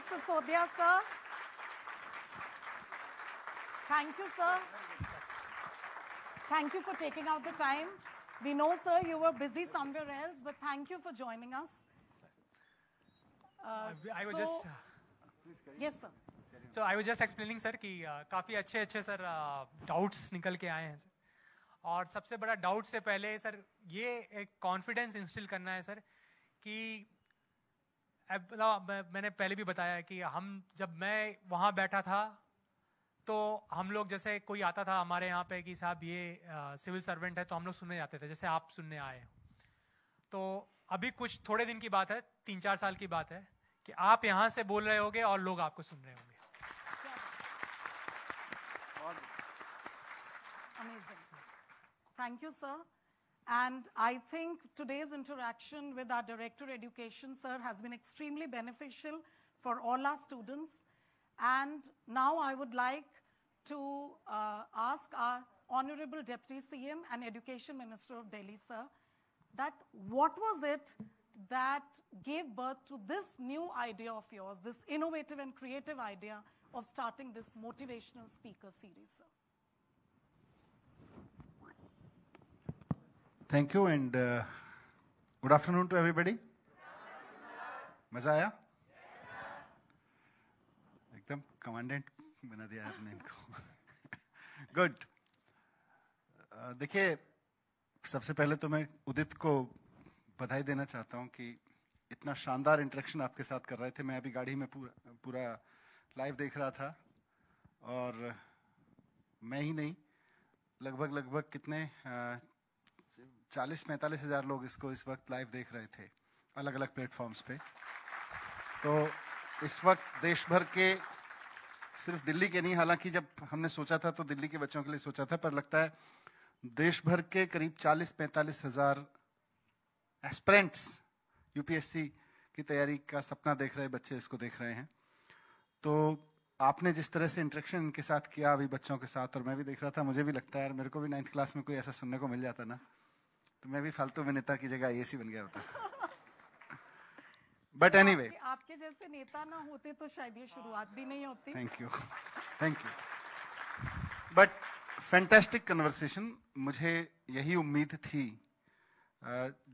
Sisodia, sir. Thank you, sir. Thank you for taking out the time. We know, sir, you were busy somewhere else, but thank you for joining us. I was just... Yes, sir. So I was just explaining, sir, कि काफ़ी अच्छे sir doubts निकल के आए हैं sir. और सबसे बड़ा डाउट से पहले सर ये एक कॉन्फिडेंस इंस्टिल करना है सर कि मैंने पहले भी बताया कि जब मैं वहाँ बैठा था तो हम लोग जैसे कोई आता था हमारे यहाँ पे कि साहब ये सिविल सर्वेंट है, तो हम लोग सुनने जाते थे जैसे आप सुनने आए. तो अभी कुछ थोड़े दिन की बात है, 3-4 साल की बात है कि आप यहाँ से बोल रहे होगे और लोग आपको सुन रहे होंगे. Amazing. Thank you, sir. And I think today's interaction with our Director Education, sir, has been extremely beneficial for all our students. And now I would like to ask our Honorable Deputy CM and Education Minister of Delhi, sir, that what was it that gave birth to this new idea of yours, this innovative and creative idea of starting this motivational speaker series, sir? Thank you and good afternoon to everybody. मजा आया? एकदम commandant बना दिया आपने इनको. Good. देखिए, सबसे पहले तो मैं उदित को बधाई देना चाहता हूं कि इतना शानदार इंटरेक्शन आपके साथ कर रहे थे. मैं अभी गाड़ी में पूरा लाइव देख रहा था और मैं ही नहीं, लगभग कितने 40-45 हज़ार लोग इसको इस वक्त लाइव देख रहे थे अलग अलग प्लेटफॉर्म्स पे. तो इस वक्त देश भर के, सिर्फ दिल्ली के नहीं, हालांकि जब हमने सोचा था तो दिल्ली के बच्चों के लिए सोचा था, पर लगता है देश भर के करीब 40-45 हज़ार एस्पिरेंट्स यूपीएससी की तैयारी का सपना देख रहे बच्चे इसको देख रहे हैं. तो आपने जिस तरह से इंटरेक्शन इनके साथ किया अभी बच्चों के साथ, और मैं भी देख रहा था, मुझे भी लगता है यार मेरे को भी 9th क्लास में कोई ऐसा सुनने को मिल जाता ना, तो मैं भी फालतू में नेता की जगह आईएएस बन गया होता. बट एनीवे, आपके जैसे नेता ना होते तो शायद ये शुरुआत भी नहीं होती. Thank you. But fantastic conversation. मुझे यही उम्मीद थी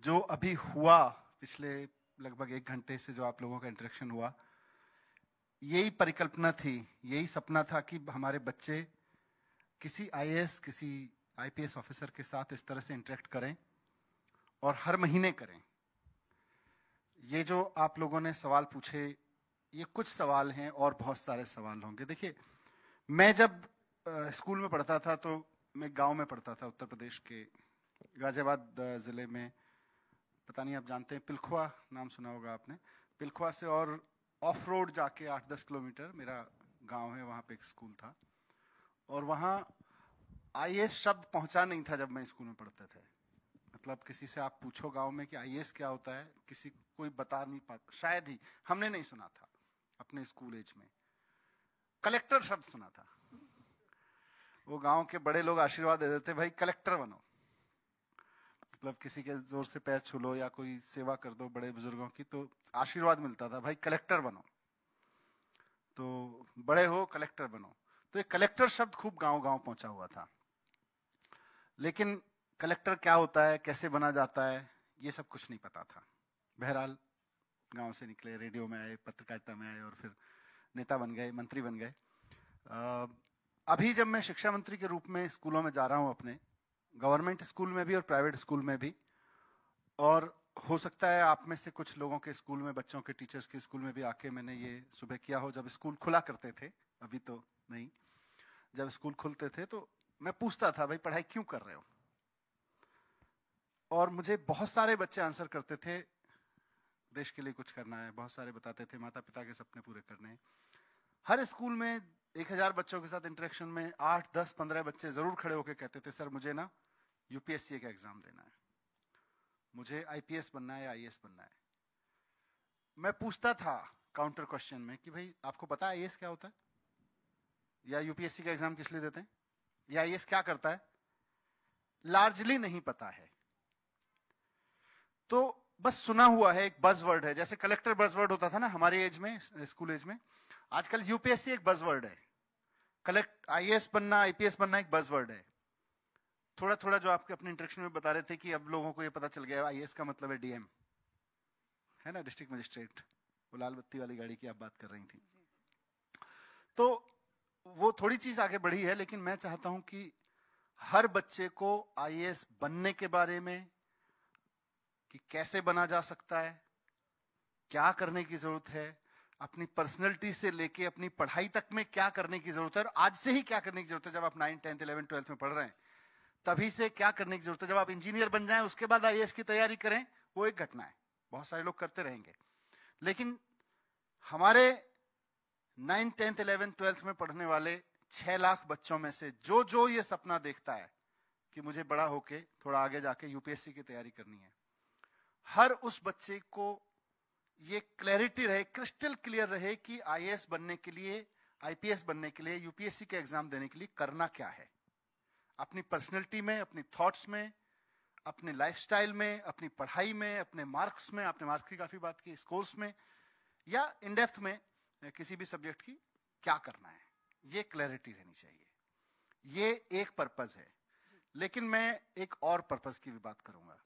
जो अभी हुआ पिछले लगभग 1 घंटे से जो आप लोगों का इंटरेक्शन हुआ, यही परिकल्पना थी, यही सपना था कि हमारे बच्चे किसी आईएएस, किसी आईपीएस ऑफिसर के साथ इस तरह से इंटरेक्ट करें और हर महीने करें. ये जो आप लोगों ने सवाल पूछे, ये कुछ सवाल हैं और बहुत सारे सवाल होंगे. देखिए, मैं जब स्कूल में पढ़ता था तो मैं गांव में पढ़ता था, उत्तर प्रदेश के गाजियाबाद जिले में. पता नहीं आप जानते हैं, पिलखुआ नाम सुना होगा आपने. पिलखुआ से और ऑफ रोड जाके 8-10 किलोमीटर मेरा गांव है, वहाँ पे एक स्कूल था. और वहाँ आईएएस शब्द पहुँचा नहीं था जब मैं स्कूल में पढ़ते थे. मतलब किसी से आप पूछो गांव में कि आईएएस क्या होता है, कोई बता नहीं पाता, शायद ही हमने नहीं सुना था अपने स्कूल एज में. कलेक्टर शब्द सुना था. वो गांव के बड़े लोग आशीर्वाद दे देते, भाई कलेक्टर बनो. मतलब किसी के जोर से पैर छू लो या कोई सेवा कर दो बड़े बुजुर्गों की, तो आशीर्वाद मिलता था, भाई कलेक्टर बनो, तो बड़े हो कलेक्टर बनो. तो ये कलेक्टर शब्द खूब गांव पहुंचा हुआ था. लेकिन कलेक्टर क्या होता है, कैसे बना जाता है, ये सब कुछ नहीं पता था. बहरहाल गांव से निकले, रेडियो में आए, पत्रकारिता में आए और फिर नेता बन गए, मंत्री बन गए. अभी जब मैं शिक्षा मंत्री के रूप में स्कूलों में जा रहा हूं, अपने गवर्नमेंट स्कूल में भी और प्राइवेट स्कूल में भी, और हो सकता है आप में से कुछ लोगों के स्कूल में, बच्चों के टीचर्स के स्कूल में भी आके मैंने ये सुबह किया हो, जब स्कूल खुला करते थे, अभी तो नहीं, जब स्कूल खुलते थे तो मैं पूछता था, भाई पढ़ाई क्यों कर रहे हो? और मुझे बहुत सारे बच्चे आंसर करते थे, देश के लिए कुछ करना है. बहुत सारे बताते थे माता पिता के सपने पूरे करने हैं. हर स्कूल में 1000 बच्चों के साथ इंटरेक्शन में 8, 10, 15 बच्चे जरूर खड़े होकर कहते थे, सर मुझे ना यूपीएससी का एग्जाम देना है, मुझे आईपीएस बनना है, आईएएस बनना है. मैं पूछता था काउंटर क्वेश्चन में कि भाई आपको पता है आईएएस क्या होता है, या यूपीएससी का एग्जाम किस लिए देते हैं, या आईएएस क्या करता है? लार्जली नहीं पता है. तो बस सुना हुआ है, एक बज़वर्ड है, जैसे कलेक्टर बज़वर्ड होता था ना हमारे एज में, स्कूल एज में। आजकल यूपीएससी एक बज़वर्ड है, आईएएस बनना, आईपीएस बनना एक बज़वर्ड है। थोड़ा थोड़ा जो आपके अपने इंटरेक्शन में बता रहे थे कि अब लोगों को ये पता चल गया आईएएस का मतलब है डीएम, है ना, डिस्ट्रिक्ट मजिस्ट्रेट, वो लाल बत्ती वाली गाड़ी की आप बात कर रही थी। तो वो थोड़ी चीज आगे बढ़ी है, लेकिन मैं चाहता हूं कि हर बच्चे को आईएएस बनने के बारे में, कि कैसे बना जा सकता है, क्या करने की जरूरत है, अपनी पर्सनैलिटी से लेके अपनी पढ़ाई तक में क्या करने की जरूरत है, और आज से ही क्या करने की जरूरत है। जब आप 9, 10, 11, 12 में पढ़ रहे हैं तभी से क्या करने की जरूरत है। जब आप इंजीनियर बन जाएं उसके बाद आईएएस की तैयारी करें, वो एक घटना है, बहुत सारे लोग करते रहेंगे। लेकिन हमारे 9, 10, 11, 12 में पढ़ने वाले 6 लाख बच्चों में से जो जो ये सपना देखता है कि मुझे बड़ा होके थोड़ा आगे जाके यूपीएससी की तैयारी करनी है, हर उस बच्चे को ये क्लैरिटी रहे, क्रिस्टल क्लियर रहे कि आईएएस बनने के लिए, आईपीएस बनने के लिए, यूपीएससी के एग्जाम देने के लिए करना क्या है। अपनी पर्सनैलिटी में, अपनी थॉट्स में, अपने लाइफस्टाइल में, अपनी पढ़ाई में, अपने मार्क्स में, आपने मार्क्स की काफी बात की, स्कोर्स में, या इन डेप्थ में किसी भी सब्जेक्ट की क्या करना है, ये क्लैरिटी रहनी चाहिए। ये एक पर्पस है। लेकिन मैं एक और पर्पस की भी बात करूंगा।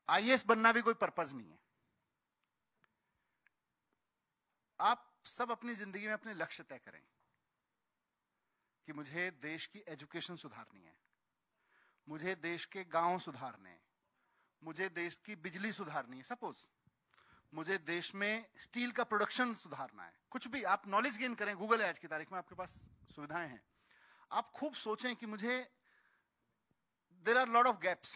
आईएएस बनना भी कोई पर्पस नहीं है। आप सब अपनी जिंदगी में अपने लक्ष्य तय करें कि मुझे देश की एजुकेशन सुधारनी है, मुझे देश के गांव सुधारने हैं, मुझे देश की बिजली सुधारनी है, सपोज मुझे देश में स्टील का प्रोडक्शन सुधारना है, कुछ भी आप नॉलेज गेन करें। गूगल है आज की तारीख में, आपके पास सुविधाएं हैं। आप खूब सोचें कि मुझे there are lot of gaps,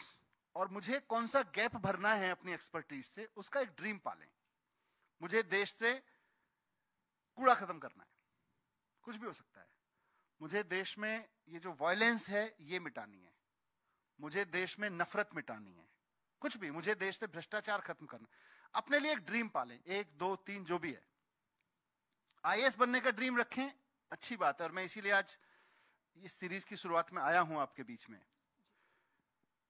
और मुझे कौन सा गैप भरना है अपनी एक्सपर्टीज से, उसका एक ड्रीम पालें। मुझे देश से कूड़ा खत्म करना है, कुछ भी हो सकता है। मुझे देश में ये जो वायलेंस है ये मिटानी है, मुझे देश में नफरत मिटानी है, कुछ भी, मुझे देश से भ्रष्टाचार खत्म करना। अपने लिए एक ड्रीम पालें, 1, 2, 3 जो भी है। आईएएस बनने का ड्रीम रखें, अच्छी बात है, और मैं इसीलिए आज इस सीरीज की शुरुआत में आया हूं आपके बीच में।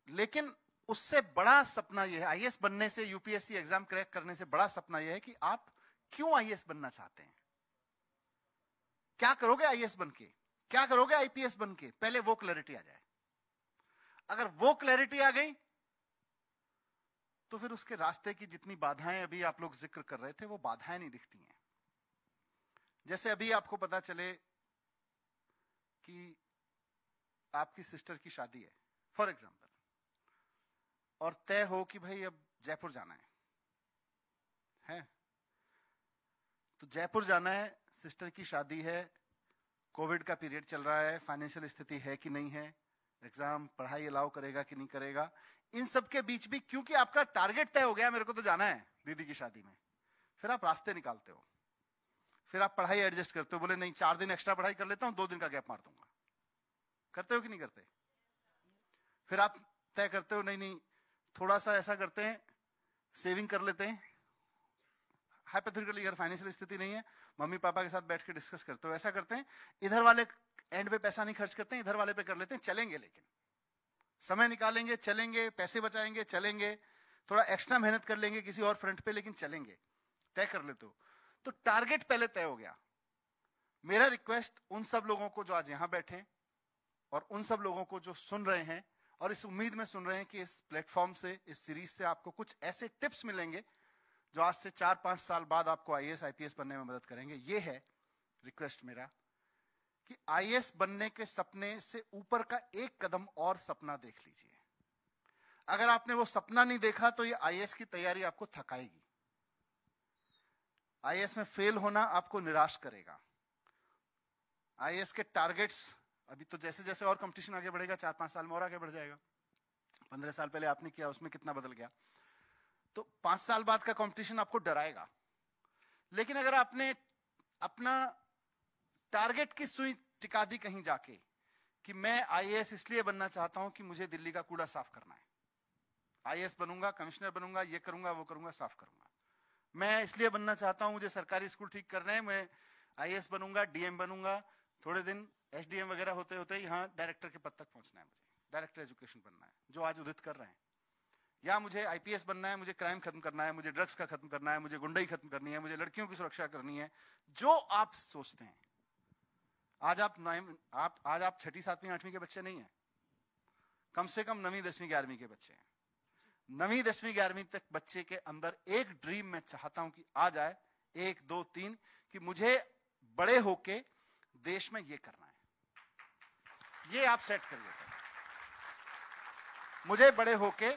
लेकिन उससे बड़ा सपना यह है, आईएएस बनने से, यूपीएससी एग्जाम क्रैक करने से बड़ा सपना यह है कि आप क्यों आईएएस बनना चाहते हैं, क्या करोगे आईएएस बन के, क्या करोगे आईपीएस बन के, पहले वो क्लैरिटी आ जाए। अगर वो क्लैरिटी आ गई तो फिर उसके रास्ते की जितनी बाधाएं अभी आप लोग जिक्र कर रहे थे, वो बाधाएं नहीं दिखती हैं। जैसे अभी आपको पता चले कि आपकी सिस्टर की शादी है, फॉर एग्जाम्पल, और तय हो कि भाई अब जयपुर जाना है, तो जयपुर जाना है, सिस्टर की शादी है, कोविड का पीरियड चल रहा है, फाइनेंशियल स्थिति है कि नहीं है, एग्जाम पढ़ाई अलाउ करेगा कि नहीं करेगा, इन सब के बीच भी क्योंकि आपका टारगेट तय हो गया, मेरे को तो जाना है दीदी की शादी में, फिर आप रास्ते निकालते हो, फिर आप पढ़ाई एडजस्ट करते हो, बोले नहीं 4 दिन एक्स्ट्रा पढ़ाई कर लेता हूं, 2 दिन का गैप मार दूंगा। करते हो कि नहीं करते? फिर आप तय करते हो नहीं नहीं थोड़ा सा ऐसा करते हैं, सेविंग कर लेते हैं, हाइपोथेटिकली अगर फाइनेंशियल स्थिति नहीं है, मम्मी पापा के साथ बैठ के डिस्कस करते हो, ऐसा करते हैं, इधर वाले एंड पे पैसा नहीं खर्च करते हैं, इधर वाले पे कर लेते हैं, चलेंगे, लेकिन समय निकालेंगे, चलेंगे, पैसे बचाएंगे, चलेंगे, थोड़ा एक्स्ट्रा मेहनत कर लेंगे किसी और फ्रंट पे, लेकिन चलेंगे, तय कर लेते हो। तो टारगेट पहले तय हो गया। मेरा रिक्वेस्ट उन सब लोगों को जो आज यहां बैठे और उन सब लोगों को जो सुन रहे हैं और इस उम्मीद में सुन रहे हैं कि इस प्लेटफॉर्म से, इस सीरीज से आपको कुछ ऐसे टिप्स मिलेंगे जो आज से 4-5 साल बाद आपको आईएएस आईपीएस बनने में मदद करेंगे। ये है रिक्वेस्ट मेरा कि आईएएस बनने के सपने से ऊपर का एक कदम और सपना देख लीजिए। अगर आपने वो सपना नहीं देखा तो ये आईएएस की तैयारी आपको थकाएगी, आईएएस में फेल होना आपको निराश करेगा। आईएएस के टारगेट्स अभी तो जैसे जैसे और कंपटीशन आगे बढ़ेगा, 4-5 साल में और आगे बढ़ जाएगा। 15 साल पहले आपने किया, उसमें कितना बदल गया, तो 5 साल बाद का कंपटीशन आपको डराएगा। लेकिन अगर आपने अपना टारगेट की सुई टिका दी कहीं जाके कि मैं आईएएस इसलिए बनना चाहता हूं कि मुझे दिल्ली का कूड़ा साफ करना है, आईएएस बनूंगा, कमिश्नर बनूंगा, ये करूंगा, वो करूंगा, साफ करूंगा। मैं इसलिए बनना चाहता हूं, मुझे सरकारी स्कूल ठीक करना है, मैं आईएएस बनूंगा, डीएम बनूंगा, थोड़े दिन एसडीएम वगैरह होते होते यहाँ डायरेक्टर के पद तक पहुंचना है, मुझे डायरेक्टर एजुकेशन बनना है, जो आज उदित कर रहे हैं। या मुझे आईपीएस बनना है, मुझे क्राइम खत्म करना है, मुझे ड्रग्स का खत्म करना है, मुझे गुंडाई खत्म करनी है, मुझे लड़कियों की सुरक्षा करनी है, जो आप सोचते हैं। आज आप 6ठी 7वीं 8वीं के बच्चे नहीं हैं, कम से कम 9वीं 10वीं 11वीं के बच्चे हैं। 9वीं 10वीं 11वीं तक बच्चे के अंदर एक ड्रीम मैं चाहता हूं कि आ जाए, 1 2 3, कि मुझे बड़े होके देश में ये करना है। ये आप सेट करिए, मुझे बड़े होके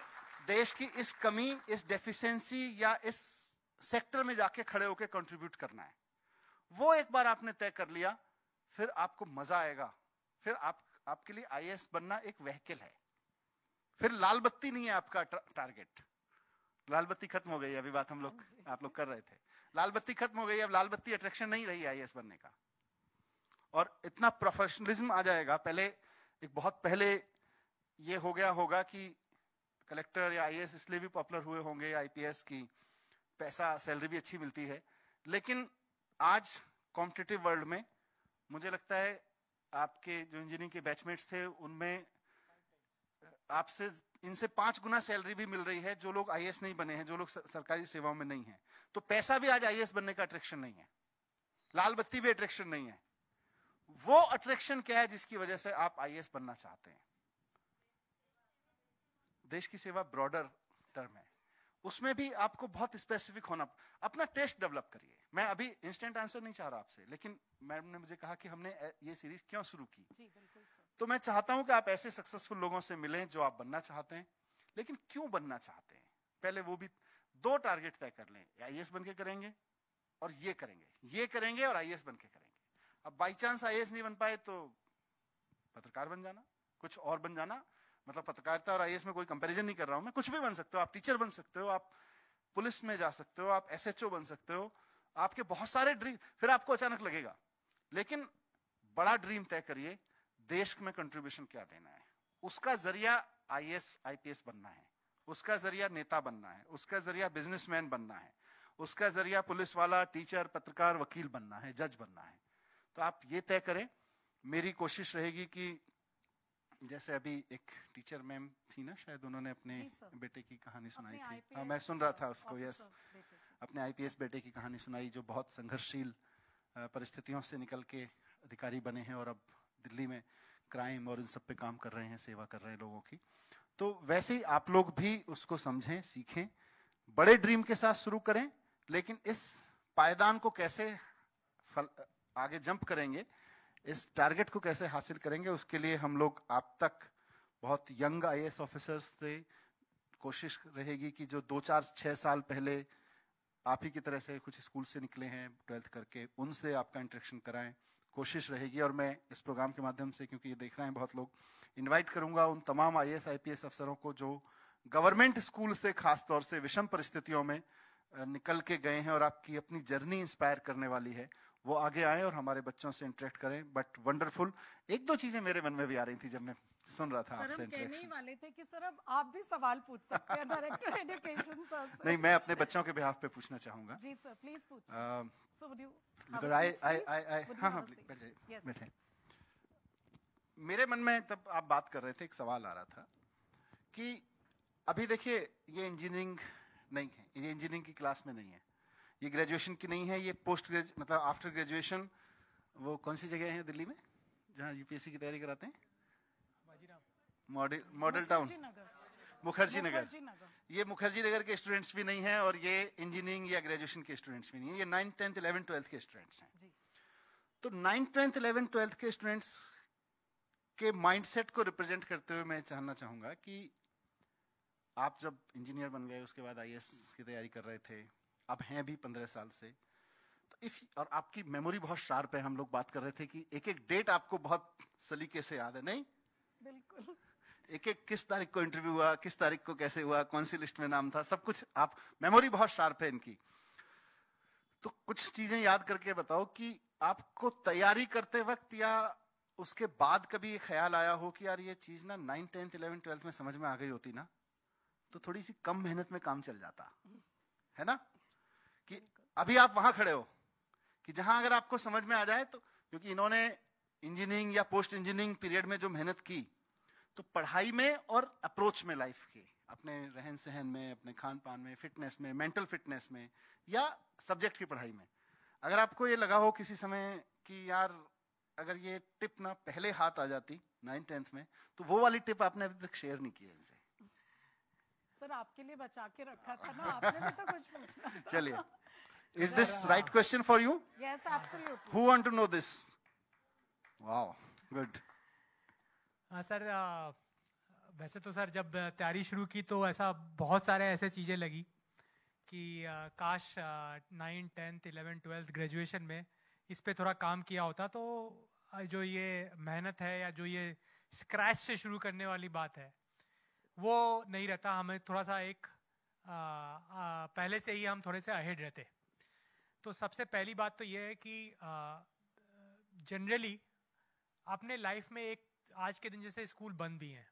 देश की इस कमी, इस डेफिशिएंसी या इस सेक्टर में जाके खड़े होके कंट्रीब्यूट करना है। वो एक बार आपने तय कर लिया, फिर आपको मजा आएगा। फिर आपके लिए आईएएस बनना एक व्हीकल है, फिर लाल बत्ती नहीं है आपका टारगेट। लाल बत्ती खत्म हो गई, अभी बात आप लोग कर रहे थे, लाल बत्ती खत्म हो गई। अब लाल बत्ती अट्रैक्शन नहीं रही आईएएस बनने का, और इतना प्रोफेशनलिज्म आ जाएगा। एक बहुत पहले ये हो गया होगा कि कलेक्टर या आईएएस इसलिए भी पॉपुलर हुए होंगे, आईपीएस की पैसा सैलरी भी अच्छी मिलती है। लेकिन आज कॉम्पिटिटिव वर्ल्ड में मुझे लगता है आपके जो इंजीनियरिंग के बैचमेट्स थे, उनमें आपसे इनसे 5 गुना सैलरी भी मिल रही है जो लोग आईएएस नहीं बने हैं, जो लोग सरकारी सेवाओं में नहीं है। तो पैसा भी आज आईएएस बनने का अट्रैक्शन नहीं है, लाल बत्ती भी अट्रैक्शन नहीं है। वो अट्रैक्शन क्या है जिसकी वजह से आप आईएएस बनना चाहते हैं? देश की सेवा ब्रॉडर टर्म है, उसमें भी आपको बहुत स्पेसिफिक होना। अपना टेस्ट डेवलप करिए। मैं अभी इंस्टेंट आंसर नहीं चाह रहा आपसे, लेकिन मैडम ने मुझे कहा कि हमने ये सीरीज क्यों शुरू की, तो मैं चाहता हूं कि आप ऐसे सक्सेसफुल लोगों से मिलें जो आप बनना चाहते हैं। लेकिन क्यों बनना चाहते हैं, पहले वो भी 2 टारगेट तय कर लें। आईएएस बन के करेंगे और ये करेंगे और आईएएस बन के करेंगे। अब बाई चांस आईएएस नहीं बन पाए तो पत्रकार बन जाना, कुछ और बन जाना। मतलब पत्रकारिता और आईएएस में कोई कंपैरिजन नहीं कर रहा हूं मैं, कुछ भी बन सकते हो। आप टीचर बन सकते हो, आप पुलिस में जा सकते हो, आप एसएचओ बन सकते हो। आपके बहुत सारे ड्रीम, फिर आपको अचानक लगेगा। लेकिन बड़ा ड्रीम तय करिए, देश में कंट्रीब्यूशन क्या देना है। उसका जरिया आईएएस आईपीएस बनना है, उसका जरिया नेता बनना है, उसका जरिया बिजनेसमैन बनना है, उसका जरिया पुलिस वाला, टीचर, पत्रकार, वकील बनना है, जज बनना है। तो आप ये तय करें। मेरी कोशिश रहेगी कि जैसे अभी एक टीचर मैम थी ना, शायद उन्होंने अपने बेटे की कहानी सुनाई थी। हाँ, मैं सुन रहा था उसको। यस, अपने आईपीएस बेटे की कहानी सुनाई, जो बहुत संघर्षशील परिस्थितियों से निकल के अधिकारी बने हैं और अब दिल्ली में क्राइम और इन सब पे काम कर रहे हैं, सेवा कर रहे हैं लोगों की। तो वैसे ही आप लोग भी उसको समझें, सीखें, बड़े ड्रीम के साथ शुरू करें। लेकिन इस पायदान को कैसे आगे जंप करेंगे, इस टारगेट को कैसे हासिल करेंगे, उसके लिए हम लोग आप तक बहुत यंग आईएएस ऑफिसर्स से कोशिश रहेगी कि जो 2 4 6 साल पहले आप ही की तरह से कुछ स्कूल से निकले हैं 12th करके, उनसे आपका इंटरेक्शन कराएं, कोशिश रहेगी। और मैं इस प्रोग्राम के माध्यम से, क्योंकि ये देख रहे हैं बहुत लोग, इनवाइट करूंगा उन तमाम आईएएस आईपीएस अफसरों को जो गवर्नमेंट स्कूल से खास तौर से विषम परिस्थितियों में निकल के गए हैं और आपकी अपनी जर्नी इंस्पायर करने वाली है, वो आगे आए और हमारे बच्चों से इंटरेक्ट करें। बट वंडरफुल, 1-2 चीजें मेरे मन में भी आ रही थी जब मैं सुन रहा था आपसे इंटरेक्शन। कहने ही वाले थे कि सर अब आप भी सवाल पूछ सकते हैं डायरेक्टर एजुकेशन सर से। नहीं, मैं अपने बच्चों के बिहाफ पे पूछना चाहूंगा। जी सर, प्लीज पूछिए। So would you because I हाँ बैठे। मेरे मन में तब आप बात कर रहे थे, एक सवाल आ रहा था कि अभी देखिए, ये इंजीनियरिंग नहीं है, ये इंजीनियरिंग की क्लास में नहीं है, ये ग्रेजुएशन की नहीं है, ये पोस्ट मतलब आफ्टर ग्रेजुएशन। वो कौन सी जगह है दिल्ली में जहाँ यूपीएससी की तैयारी कराते हैं? Model town, Mukherjee Nagar. ये मुखर्जी नगर के स्टूडेंट्स भी नहीं हैं और ये इंजीनियरिंग या ग्रेजुएशन के स्टूडेंट्स भी नहीं है, ये 9th 10th 11th 12th के स्टूडेंट्स हैं। तो 9th 10th 11th 12th के स्टूडेंट्स के माइंडसेट को रिप्रेजेंट करते हुए मैं जानना चाहूंगा कि आप जब इंजीनियर बन गए, उसके बाद आईएएस की तैयारी कर रहे थे, अब हैं भी 15 साल से, तो और आपकी मेमोरी बहुत शार्प है। हम लोग बात कर रहे थे कि एक एक डेट आपको बहुत सलीके से याद है, नहीं? बिल्कुल। एक एक किस तारीख को इंटरव्यू हुआ, किस तारीख को कैसे हुआ, कौन सी लिस्ट में नाम था, सब कुछ आप, मेमोरी बहुत शार्प है इनकी। तो कुछ चीजें याद करके बताओ कि आपको तैयारी करते वक्त या उसके बाद कभी ये ख्याल आया हो कि यार ये चीज ना 9th 10th 11th 12th में समझ में आ गई होती ना, तो थोड़ी सी कम मेहनत में काम चल जाता है ना? कि अभी आप वहां खड़े हो कि जहां अगर आपको समझ में आ जाए तो, क्योंकि इन्होंने इंजीनियरिंग या पोस्ट इंजीनियरिंग पीरियड में जो मेहनत की, तो पढ़ाई में और अप्रोच में लाइफ की अपने रहन सहन में, अपने खान पान में, फिटनेस में, मेंटल फिटनेस में, या सब्जेक्ट की पढ़ाई में, अगर आपको ये लगा हो किसी समय कि यार अगर ये टिप ना पहले हाथ आ जाती 9th-10th में, तो वो वाली टिप आपने अभी तक शेयर नहीं की है इनसे? सर आपके लिए बचा के रखा था ना, आपने भी तो कुछ पूछना था। चलिए, is this right question for you? Yes absolutely. Who want to know this? Wow, good. Sir वैसे तो सर जब तैयारी शुरू की तो ऐसा बहुत सारे ऐसे चीज़ें लगी कि काश 9, 10th, 11th, 12th ग्रेजुएशन में इस पे थोड़ा काम किया होता, तो जो ये मेहनत है या जो ये स्क्रैच से शुरू करने वाली बात है वो नहीं रहता। हमें थोड़ा सा एक पहले से ही हम थोड़े से अहेड रहते। तो सबसे पहली बात तो ये है कि जनरली अपने लाइफ में एक, आज के दिन जैसे स्कूल बंद भी हैं,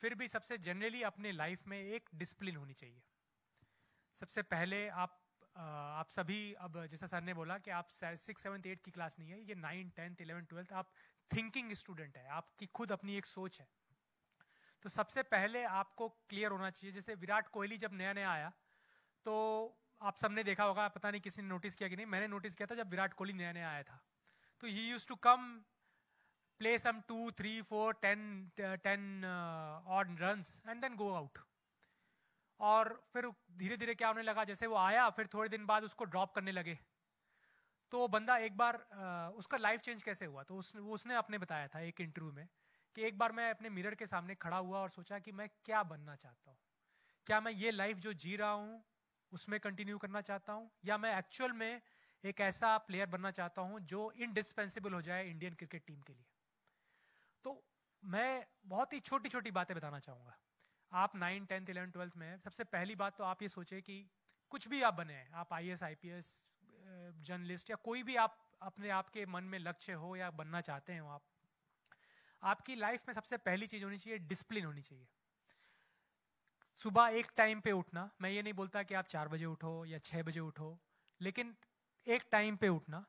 फिर भी सबसे जनरली अपने लाइफ में एक डिसिप्लिन होनी चाहिए। सबसे पहले आप सभी, अब जैसा सर ने बोला कि आप 6, 7, 8 की क्लास नहीं है, ये 9, 10th, 11th, 12th आप थिंकिंग स्टूडेंट है, आपकी खुद अपनी एक सोच है। तो सबसे पहले आपको क्लियर होना चाहिए। जैसे विराट कोहली जब नया नया आया तो आप सबने देखा होगा, पता नहीं किसी ने नोटिस किया कि नहीं, मैंने नोटिस किया था जब विराट कोहली नया नया आया था तो he used to come play some 2, 3, 4, 10 odd runs and then go out. और फिर धीरे धीरे क्या होने लगा, जैसे वो आया फिर थोड़े दिन बाद उसको ड्रॉप करने लगे। तो वो बंदा एक बार उसका लाइफ चेंज कैसे हुआ, तो उसने अपने बताया था एक इंटरव्यू में कि एक बार मैं अपने मिरर के सामने खड़ा हुआ और सोचा कि मैं क्या बनना चाहता हूँ, क्या मैं ये लाइफ जो जी रहा हूँ उसमें कंटिन्यू करना चाहता हूँ, या मैं एक्चुअल में एक ऐसा प्लेयर बनना चाहता हूँ जो इंडिस्पेंसिबल हो जाए इंडियन क्रिकेट टीम के लिए। तो मैं बहुत ही छोटी छोटी बातें बताना चाहूँगा। आप 9, 10th, 11th, 12th में, सबसे पहली बात तो आप ये सोचे कि कुछ भी आप बने, आप IAS, IPS, जर्नलिस्ट या कोई भी आप अपने आपके मन में लक्ष्य हो या बनना चाहते हो, आपकी लाइफ में सबसे पहली चीज होनी चाहिए डिसिप्लिन होनी चाहिए। सुबह एक टाइम पे उठना, मैं ये नहीं बोलता कि आप 4 बजे उठो या 6 बजे उठो, लेकिन एक टाइम पे उठना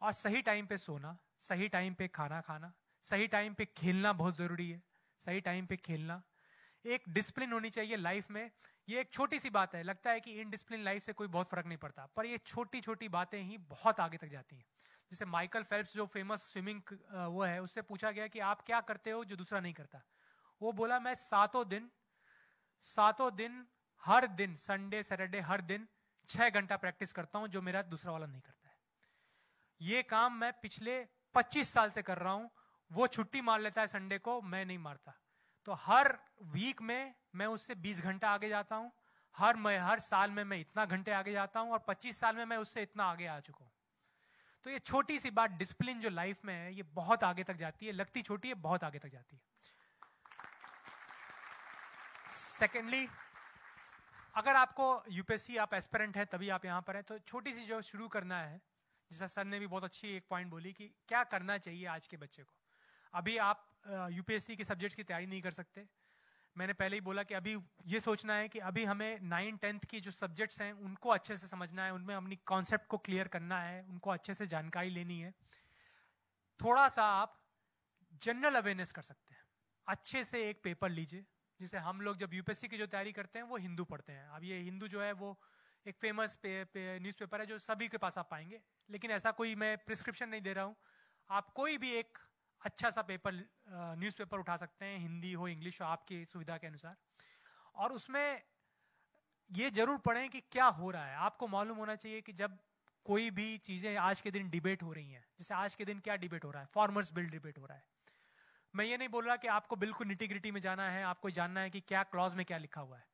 और सही टाइम पे सोना, सही टाइम पे खाना खाना, सही टाइम पे खेलना बहुत जरूरी है, सही टाइम पे खेलना। एक डिसिप्लिन होनी चाहिए लाइफ में। ये एक छोटी सी बात है, लगता है कि इनडिसिप्लिन लाइफ से कोई बहुत फर्क नहीं पड़ता, पर ये छोटी छोटी बातें ही बहुत आगे तक जाती हैं। जैसे माइकल फेल्प्स जो फेमस स्विमिंग वो है, उससे पूछा गया कि आप क्या करते हो जो दूसरा नहीं करता। वो बोला मैं 7 दिन हर दिन, संडे सैटरडे हर दिन 6 घंटा प्रैक्टिस करता हूं जो मेरा दूसरा वाला नहीं करता है। ये काम मैं पिछले 25 साल से कर रहा हूं। वो छुट्टी मार लेता है संडे को, मैं नहीं मारता। तो हर वीक में मैं उससे 20 घंटा आगे जाता हूं, हर साल में मैं इतना घंटे आगे जाता हूं और 25 साल में मैं उससे इतना आगे आ चुका हूं। तो ये छोटी सी बात डिसिप्लिन जो लाइफ में है, ये बहुत आगे तक जाती है। लगती छोटी है, बहुत आगे तक जाती है। सेकेंडली, अगर आपको यूपीएससी, आप एस्पिरेंट हैं तभी आप यहां पर हैं, तो छोटी सी जो शुरू करना है, जैसा सर ने भी बहुत अच्छी एक पॉइंट बोली कि क्या करना चाहिए आज के बच्चे को। अभी आप यूपीएससी के सब्जेक्ट्स की तैयारी नहीं कर सकते। मैंने पहले ही बोला कि अभी ये सोचना है कि अभी हमें 9, 10th की जो सब्जेक्ट्स हैं उनको अच्छे से समझना है, उनमें अपनी कॉन्सेप्ट को क्लियर करना है, उनको अच्छे से जानकारी लेनी है। थोड़ा सा आप जनरल अवेयरनेस कर सकते हैं। अच्छे से एक पेपर लीजिए, जैसे हम लोग जब यूपीएससी की जो तैयारी करते हैं वो हिंदू पढ़ते हैं। अब ये हिंदू जो है वो एक फेमस न्यूज़पेपर है जो सभी के पास आप पाएंगे, लेकिन ऐसा कोई मैं प्रिस्क्रिप्शन नहीं दे रहा हूँ। आप कोई भी एक अच्छा सा पेपर, न्यूज़पेपर उठा सकते हैं, हिंदी हो इंग्लिश हो, आपकी सुविधा के अनुसार, और उसमें ये जरूर पढ़ें कि क्या हो रहा है। आपको मालूम होना चाहिए कि जब कोई भी चीजें आज के दिन डिबेट हो रही हैं, जैसे आज के दिन क्या डिबेट हो रहा है, फार्मर्स बिल डिबेट हो रहा है। मैं ये नहीं बोल रहा कि आपको बिल्कुल निटी-ग्रिटी में जाना है, आपको जानना है कि क्या क्लॉज में क्या लिखा हुआ है,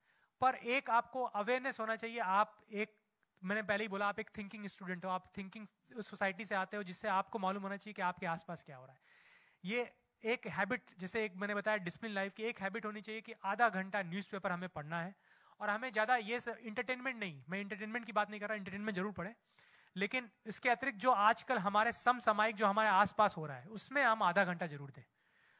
पर एक आपको अवेयरनेस होना चाहिए। आप एक, मैंने पहले ही बोला, आप एक थिंकिंग स्टूडेंट हो, आप थिंकिंग सोसाइटी से आते हो, जिससे आपको मालूम होना चाहिए कि आपके आसपास क्या हो रहा है। ये एक हैबिट, जैसे एक मैंने बताया डिसिप्लिन लाइफ की एक हैबिट होनी चाहिए कि आधा घंटा न्यूज़पेपर हमें पढ़ना है। और हमें ज्यादा ये इंटरटेनमेंट नहीं, मैं इंटरटेनमेंट की बात नहीं कर रहा, इंटरटेनमेंट जरूर पढ़े, लेकिन इसके अतिरिक्त जो आजकल हमारे समसामयिक जो हमारे आसपास हो रहा है उसमें हम आधा घंटा जरूर दें।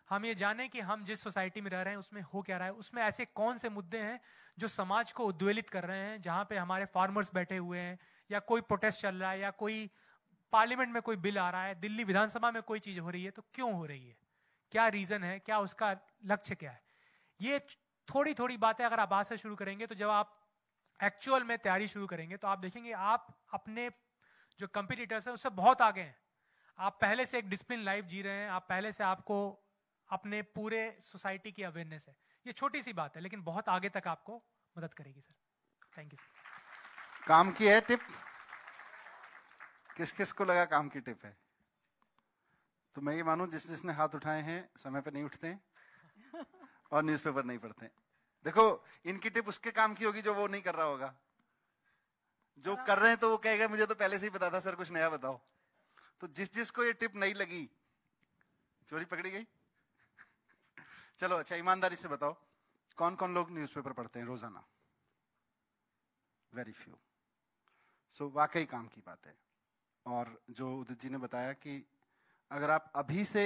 हम ये जाने कि हम जिस सोसाइटी में रह रहे हैं उसमें हो क्या रहा है, उसमें ऐसे कौन से मुद्दे हैं जो समाज को उद्वेलित कर रहे हैं, जहां पे हमारे फार्मर्स बैठे हुए हैं, या कोई प्रोटेस्ट चल रहा है, या कोई पार्लियामेंट में कोई बिल आ रहा है, दिल्ली विधानसभा में कोई चीज हो रही है, तो क्यों हो रही है, क्या रीजन है, क्या उसका लक्ष्य क्या है। ये थोड़ी थोड़ी बातें अगर आप आज से शुरू करेंगे, तो जब आप एक्चुअल में तैयारी शुरू करेंगे तो आप देखेंगे आप अपने जो कंपटीटर्स हैं उससे बहुत आगे हैं। आप पहले से एक डिसिप्लिन लाइफ जी रहे हैं, आप पहले से आपको अपने पूरे सोसाइटी की अवेयरनेस है। ये छोटी सी बात है लेकिन बहुत आगे तक आपको मदद करेगी सर। Thank you sir. काम की है टिप? किस किस को लगा काम की टिप है? तो मैं ये मानूं जिस जिसने हाथ उठाए हैं समय पे नहीं उठते हैं और न्यूज़पेपर नहीं पढ़ते हैं। देखो इनकी टिप उसके काम की होगी जो वो नहीं कर रहा होगा। जो कर रहे हैं तो वो कहेगा मुझे तो पहले से ही पता था सर, कुछ नया बताओ। तो जिस जिसको ये टिप नहीं लगी, चोरी पकड़ी गई। चलो अच्छा, ईमानदारी से बताओ कौन कौन लोग न्यूज़पेपर पढ़ते हैं रोजाना? Very few. सो वाकई काम की बात है। और जो उदित जी ने बताया कि अगर आप अभी से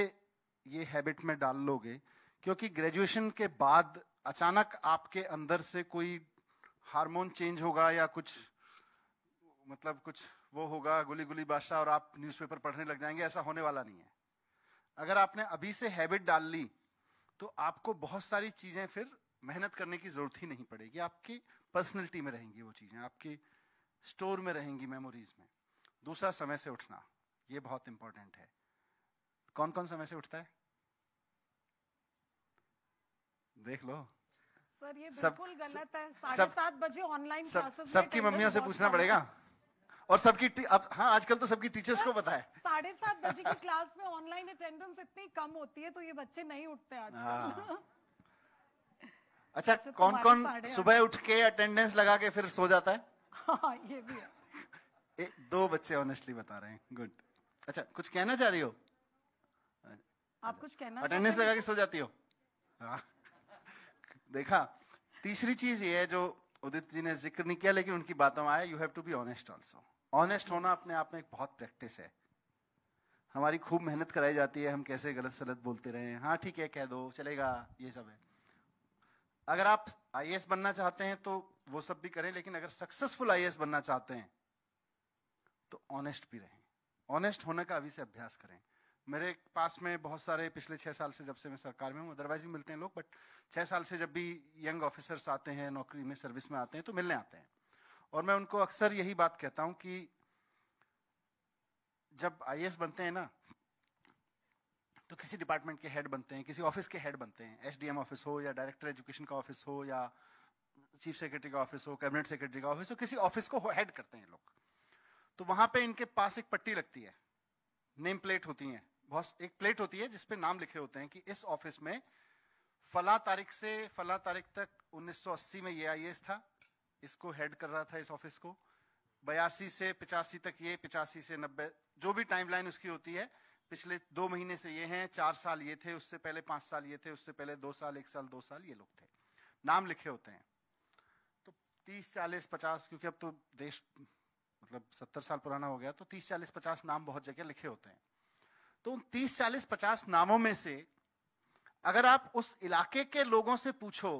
ये हैबिट में डाल लोगे, क्योंकि ग्रेजुएशन के बाद अचानक आपके अंदर से कोई हार्मोन चेंज होगा या कुछ मतलब कुछ वो होगा गुली गुली बादशाह और आप न्यूज़पेपर पढ़ने लग जाएंगे, ऐसा होने वाला नहीं है। अगर आपने अभी से हैबिट डाल ली तो आपको बहुत सारी चीजें फिर मेहनत करने की जरूरत ही नहीं पड़ेगी। आपकी पर्सनैलिटी में रहेंगी वो चीजें, आपकी स्टोर में रहेंगी, मेमोरीज में। दूसरा, समय से उठना, ये बहुत इंपॉर्टेंट है। कौन कौन समय से उठता है? देख लो सर ये सब- बिल्कुल गलत है। सब- 7:30 बजे ऑनलाइन क्लासेस सबकी मम्मियों से पूछना पड़ेगा। और सबकी अब हाँ आजकल तो सबकी टीचर्स को पता है। 7:30 बजे की क्लास में ऑनलाइन अटेंडेंस इतनी कम होती है तो ये बच्चे नहीं उठते आजकल। अच्छा, कौन कौन सुबह उठ के अटेंडेंस लगा के फिर सो जाता है? हाँ ये भी है। 2 बच्चे ऑनेस्टली बता रहे हैं। गुड। अच्छा, कुछ कहना चाह रही हो? आप कुछ कहना अटेंडेंस लगा के सो जाती हो? हाँ। देखा, तीसरी चीज ये है जो उदित जी ने जिक्र नहीं किया लेकिन उनकी बातों में आया, you have to be honest also. Honest होना अपने आप में एक बहुत प्रैक्टिस है। हमारी खूब मेहनत कराई जाती है, हम कैसे गलत सलत बोलते रहे, हाँ ठीक है कह दो चलेगा, ये सब है। अगर आप आईएएस बनना चाहते हैं तो वो सब भी करें, लेकिन अगर सक्सेसफुल आईएएस बनना चाहते हैं तो ऑनेस्ट भी रहें। ऑनेस्ट होने का अभी से अभ्यास करें। मेरे पास में बहुत सारे पिछले 6 साल से, जब से मैं सरकार में हूँ, अदरवाइज भी मिलते हैं लोग, बट 6 साल से जब भी यंग ऑफिसर्स आते हैं, नौकरी में सर्विस में आते हैं तो मिलने आते हैं। और मैं उनको अक्सर यही बात कहता हूं कि जब आईएएस बनते हैं ना तो किसी डिपार्टमेंट के हेड बनते हैं, किसी ऑफिस के हेड बनते हैं, एसडीएम ऑफिस हो या डायरेक्टर एजुकेशन का ऑफिस हो या चीफ सेक्रेटरी का ऑफिस हो, कैबिनेट सेक्रेटरी का ऑफिस हो, किसी ऑफिस को हेड करते हैं लोग। तो वहां पे इनके पास एक पट्टी लगती है, नेम प्लेट होती है, बहुत एक प्लेट होती है जिसपे नाम लिखे होते हैं कि इस ऑफिस में फला तारीख से फला तारीख तक 1980 में ये आईएएस था, इसको हेड कर रहा था इस ऑफिस को, 82 से 85 तक ये, 85 से 90, जो भी टाइमलाइन उसकी होती है, पिछले 2 महीने से ये हैं, 4 साल ये थे, उससे पहले 5 साल ये थे, उससे पहले 2 साल 1 साल 2 साल ये लोग थे, नाम लिखे होते हैं। तो 30 40 50, क्योंकि अब तो देश मतलब 70 साल पुराना हो गया, तो 30 40 50 नाम बहुत जगह लिखे होते हैं। तो उन 30 40 50 नामों में से अगर आप उस इलाके के लोगों से पूछो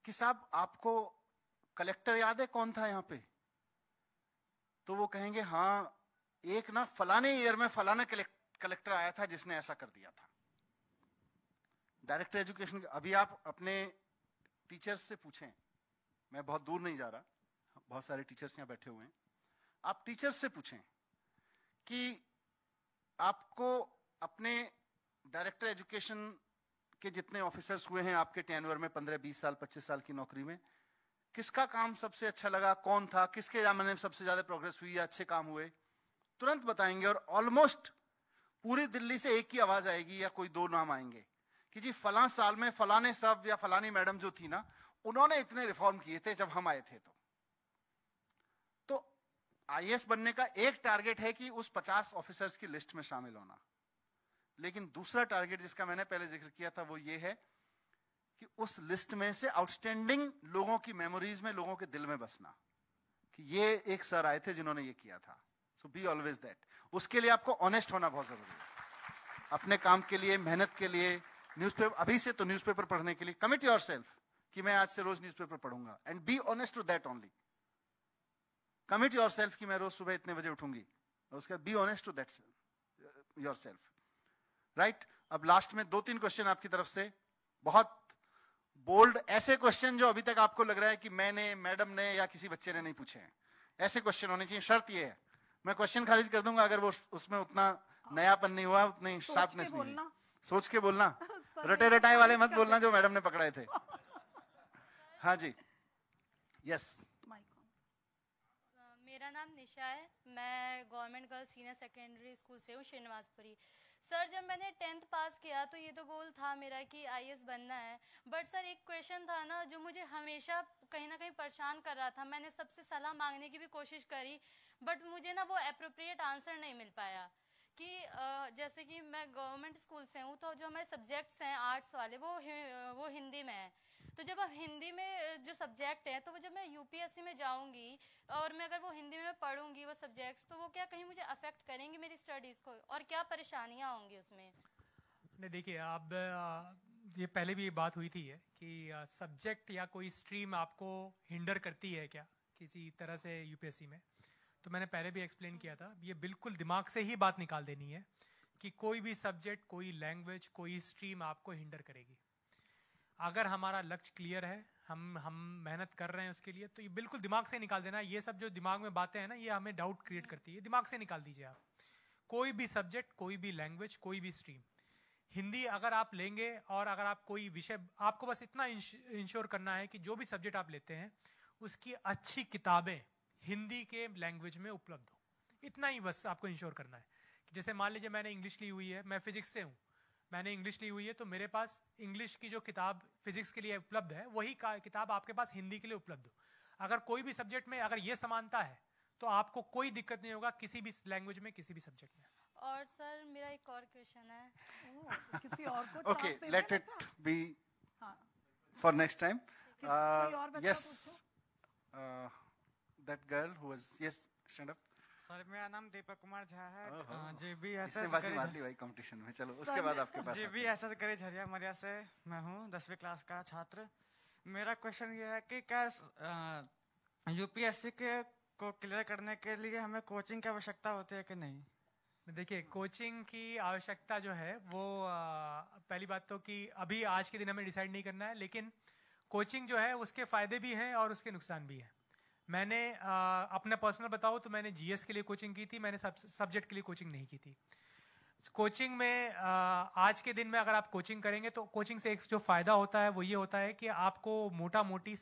कि साहब आपको कलेक्टर याद है कौन था यहां पे, तो वो कहेंगे हाँ एक ना फलाने ईयर में फलाना कलेक्टर आया था जिसने ऐसा कर दिया था। डायरेक्टर एजुकेशन, अभी आप अपने टीचर्स से पूछें, मैं बहुत दूर नहीं जा रहा, बहुत सारे टीचर्स यहां बैठे हुए हैं, आप टीचर्स से पूछें कि आपको अपने डायरेक्टर एजुकेशन के जितने ऑफिसर्स हुए हैं आपके टेन्योर में 15 20 साल 25 साल की नौकरी में, किसका काम सबसे अच्छा लगा, कौन था, किसके एग्जाम में सबसे ज्यादा प्रोग्रेस हुई या अच्छे काम हुए, तुरंत बताएंगे। और ऑलमोस्ट पूरी दिल्ली से एक ही आवाज आएगी या कोई 2 नाम आएंगे कि जी फलां साल में फलाने सब या फलानी मैडम जो थी ना, उन्होंने इतने रिफॉर्म किए थे जब हम आए थे। तो आईएएस बनने का एक टारगेट है कि उस 50 ऑफिसर्स की लिस्ट में शामिल होना, लेकिन दूसरा टारगेट जिसका मैंने पहले जिक्र किया था वो ये है कि उस लिस्ट में से आउटस्टैंडिंग लोगों की मेमोरीज में, लोगों के दिल में बसना कि ये एक सर आए थे जिन्होंने ये किया था। सो बी ऑलवेज दैट। उसके लिए आपको ऑनेस्ट होना बहुत जरूरी है, अपने काम के लिए, मेहनत के लिए। न्यूज़पेपर अभी से तो न्यूज़पेपर पढ़ने के लिए कमिट योरसेल्फ कि मैं आज से रोज न्यूज़पेपर पढ़ूंगा, and be honest to that only. Commit yourself कि मैं रोज सुबह इतने बजे उठूंगी, उसके बाद be honest to that yourself, right. अब लास्ट में 2-3 क्वेश्चन आपकी तरफ से, बहुत बोल्ड ऐसे क्वेश्चन जो अभी तक आपको लग रहा है कि मैंने, मैडम ने या किसी बच्चे ने नहीं पूछे हैं, ऐसे क्वेश्चन होने चाहिए। शर्त ये है, मैं क्वेश्चन खारिज कर दूंगा अगर वो उसमें उतना नयापन नहीं हुआ, उतनी शार्पनेस नहीं हुई। सोच के बोलना, रटे रटाए वाले मत बोलना जो मैडम ने पकड़ाए थे। हाँ जी, यस। मेरा नाम निशा है, मैं government girls senior secondary school से हूँ, श्रीनिवासपुरी। सर, जब मैंने 10th पास किया तो ये तो गोल था मेरा कि आईएएस बनना है, बट सर एक क्वेश्चन था ना जो मुझे हमेशा कहीं ना कहीं परेशान कर रहा था। मैंने सबसे सलाह मांगने की भी कोशिश करी, बट मुझे ना वो एप्रोप्रिएट आंसर नहीं मिल पाया कि जैसे कि मैं गवर्नमेंट स्कूल से हूँ, तो जो हमारे सब्जेक्ट्स हैं आर्ट्स वाले वो हिंदी में है। तो जब अब हिंदी में जो सब्जेक्ट है, तो वो जब मैं यूपीएससी में जाऊंगी और मैं अगर वो हिंदी में पढ़ूंगी वो सब्जेक्ट्स, तो वो क्या कहीं मुझे अफेक्ट करेंगे मेरी स्टडीज़ को, और क्या परेशानियां होंगी उसमें? नहीं, देखिए, अब ये पहले भी ये बात हुई थी कि सब्जेक्ट या कोई स्ट्रीम आपको हिंडर करती है क्या किसी तरह से यूपीएससी में। तो मैंने पहले भी एक्सप्लेन किया था, ये बिल्कुल दिमाग से ही बात निकाल देनी है कि कोई भी सब्जेक्ट, कोई लैंग्वेज, कोई स्ट्रीम आपको हिंडर करेगी। अगर हमारा लक्ष्य क्लियर है, हम मेहनत कर रहे हैं उसके लिए, तो ये बिल्कुल दिमाग से निकाल देना। ये सब जो दिमाग में बातें हैं ना, ये हमें डाउट क्रिएट करती है, दिमाग से निकाल दीजिए आप। कोई भी सब्जेक्ट, कोई भी लैंग्वेज, कोई भी स्ट्रीम, हिंदी अगर आप लेंगे और अगर आप कोई विषय, आपको बस इतना इंश्योर करना है कि जो भी सब्जेक्ट आप लेते हैं उसकी अच्छी किताबें हिंदी के लैंग्वेज में उपलब्ध हो। इतना ही बस आपको इंश्योर करना है। कि जैसे मान लीजिए मैंने इंग्लिश ली हुई है, मैं फिजिक्स से हूँ, मैंने इंग्लिश ली हुई है, तो मेरे पास इंग्लिश की जो किताब फिजिक्स के लिए उपलब्ध है वही किताब आपके पास हिंदी के लिए उपलब्ध हो। अगर कोई भी सब्जेक्ट में अगर ये समानता है तो आपको कोई दिक्कत नहीं होगा किसी भी लैंग्वेज में, किसी भी सब्जेक्ट में। और सर मेरा एक और क्वेश्चन है। किसी और को okay, let it be for next time. Yes, that girl who was, yes, stand up. Sir, मेरा नाम दीपक कुमार झा है, इसने बाजी मार ली भाई कंपटीशन में। चलो उसके बाद आपके पास JBSS करे झरिया मरिया से मैं हूँ, 10वीं क्लास का छात्र। मेरा क्वेश्चन ये है कि क्या यूपीएससी के को क्लियर करने के लिए हमें कोचिंग की आवश्यकता होती है कि नहीं? देखिए, कोचिंग की आवश्यकता जो है वो पहली बात तो कि अभी आज के दिन हमें डिसाइड नहीं करना है, लेकिन कोचिंग जो है उसके फायदे भी हैं और उसके नुकसान भी हैं। मैंने अपना पर्सनल बताऊं तो मैंने जीएस के लिए कोचिंग की थी, मैंने सब्जेक्ट के लिए कोचिंग नहीं की थी। कोचिंग में आज के दिन में अगर आप कोचिंग करेंगे तो कोचिंग से एक जो फायदा होता है वो ये होता है कि आपको मोटा मोटी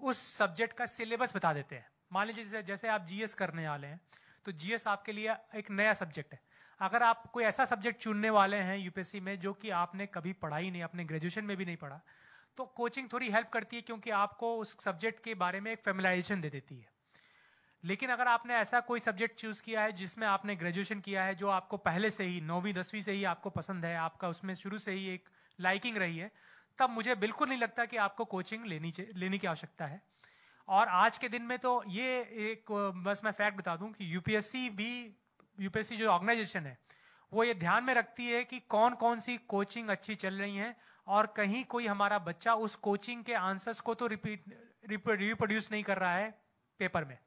उस सब्जेक्ट का सिलेबस बता देते हैं। मान लीजिए जैसे आप जीएस करने वाले हैं तो जीएस आपके लिए एक नया सब्जेक्ट है। अगर आप कोई ऐसा सब्जेक्ट चुनने वाले हैं यूपीएससी में जो कि आपने कभी पढ़ा ही नहीं, अपने ग्रेजुएशन में भी नहीं पढ़ा, तो कोचिंग थोड़ी हेल्प करती है क्योंकि आपको उस सब्जेक्ट के बारे में एक फेमिलाइजेशन दे देती है। लेकिन अगर आपने ऐसा कोई सब्जेक्ट चूज किया है जिसमें आपने ग्रेजुएशन किया है, जो आपको पहले से ही 9वीं 10वीं से ही आपको पसंद है, आपका उसमें शुरू से ही एक लाइकिंग रही है, तब मुझे बिल्कुल नहीं लगता कि आपको कोचिंग लेने की आवश्यकता है। और आज के दिन में तो ये एक बस मैं फैक्ट बता दूं कि यूपीएससी जो ऑर्गेनाइजेशन है वो ये ध्यान में रखती है कि कौन कौन सी कोचिंग अच्छी चल रही है और कहीं कोई हमारा बच्चा उस कोचिंग के आंसर्स को तो रिप्रोड्यूस नहीं कर रहा है पेपर में।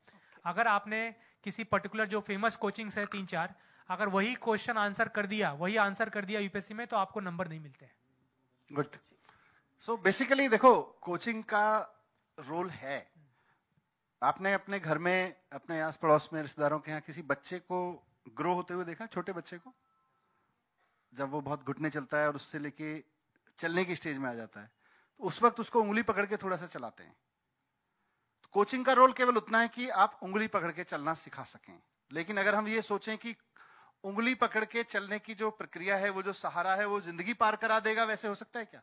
अगर आपने किसी पर्टिकुलर जो फेमस कोचिंग्स है 3-4, अगर वही क्वेश्चन आंसर कर दिया, वही आंसर कर दिया यूपीएससी में, तो आपको नंबर नहीं मिलते हैं। गुड। सो बेसिकली देखो, कोचिंग का रोल है, आपने अपने घर में, अपने आस पड़ोस में, रिश्तेदारों के यहाँ किसी बच्चे को ग्रो होते हुए देखा? छोटे बच्चे को जब वो बहुत घुटने चलता है और उससे लेके चलने की स्टेज में आ जाता है, तो उस वक्त उसको उंगली पकड़ के थोड़ा सा चलाते हैं। तो कोचिंग का रोल केवल उतना है कि आप उंगली पकड़ के चलना सिखा सकें। लेकिन अगर हम ये सोचें कि उंगली पकड़ के चलने की जो प्रक्रिया है, वो जो सहारा है, वो जिंदगी पार करा देगा, वैसे हो सकता है क्या?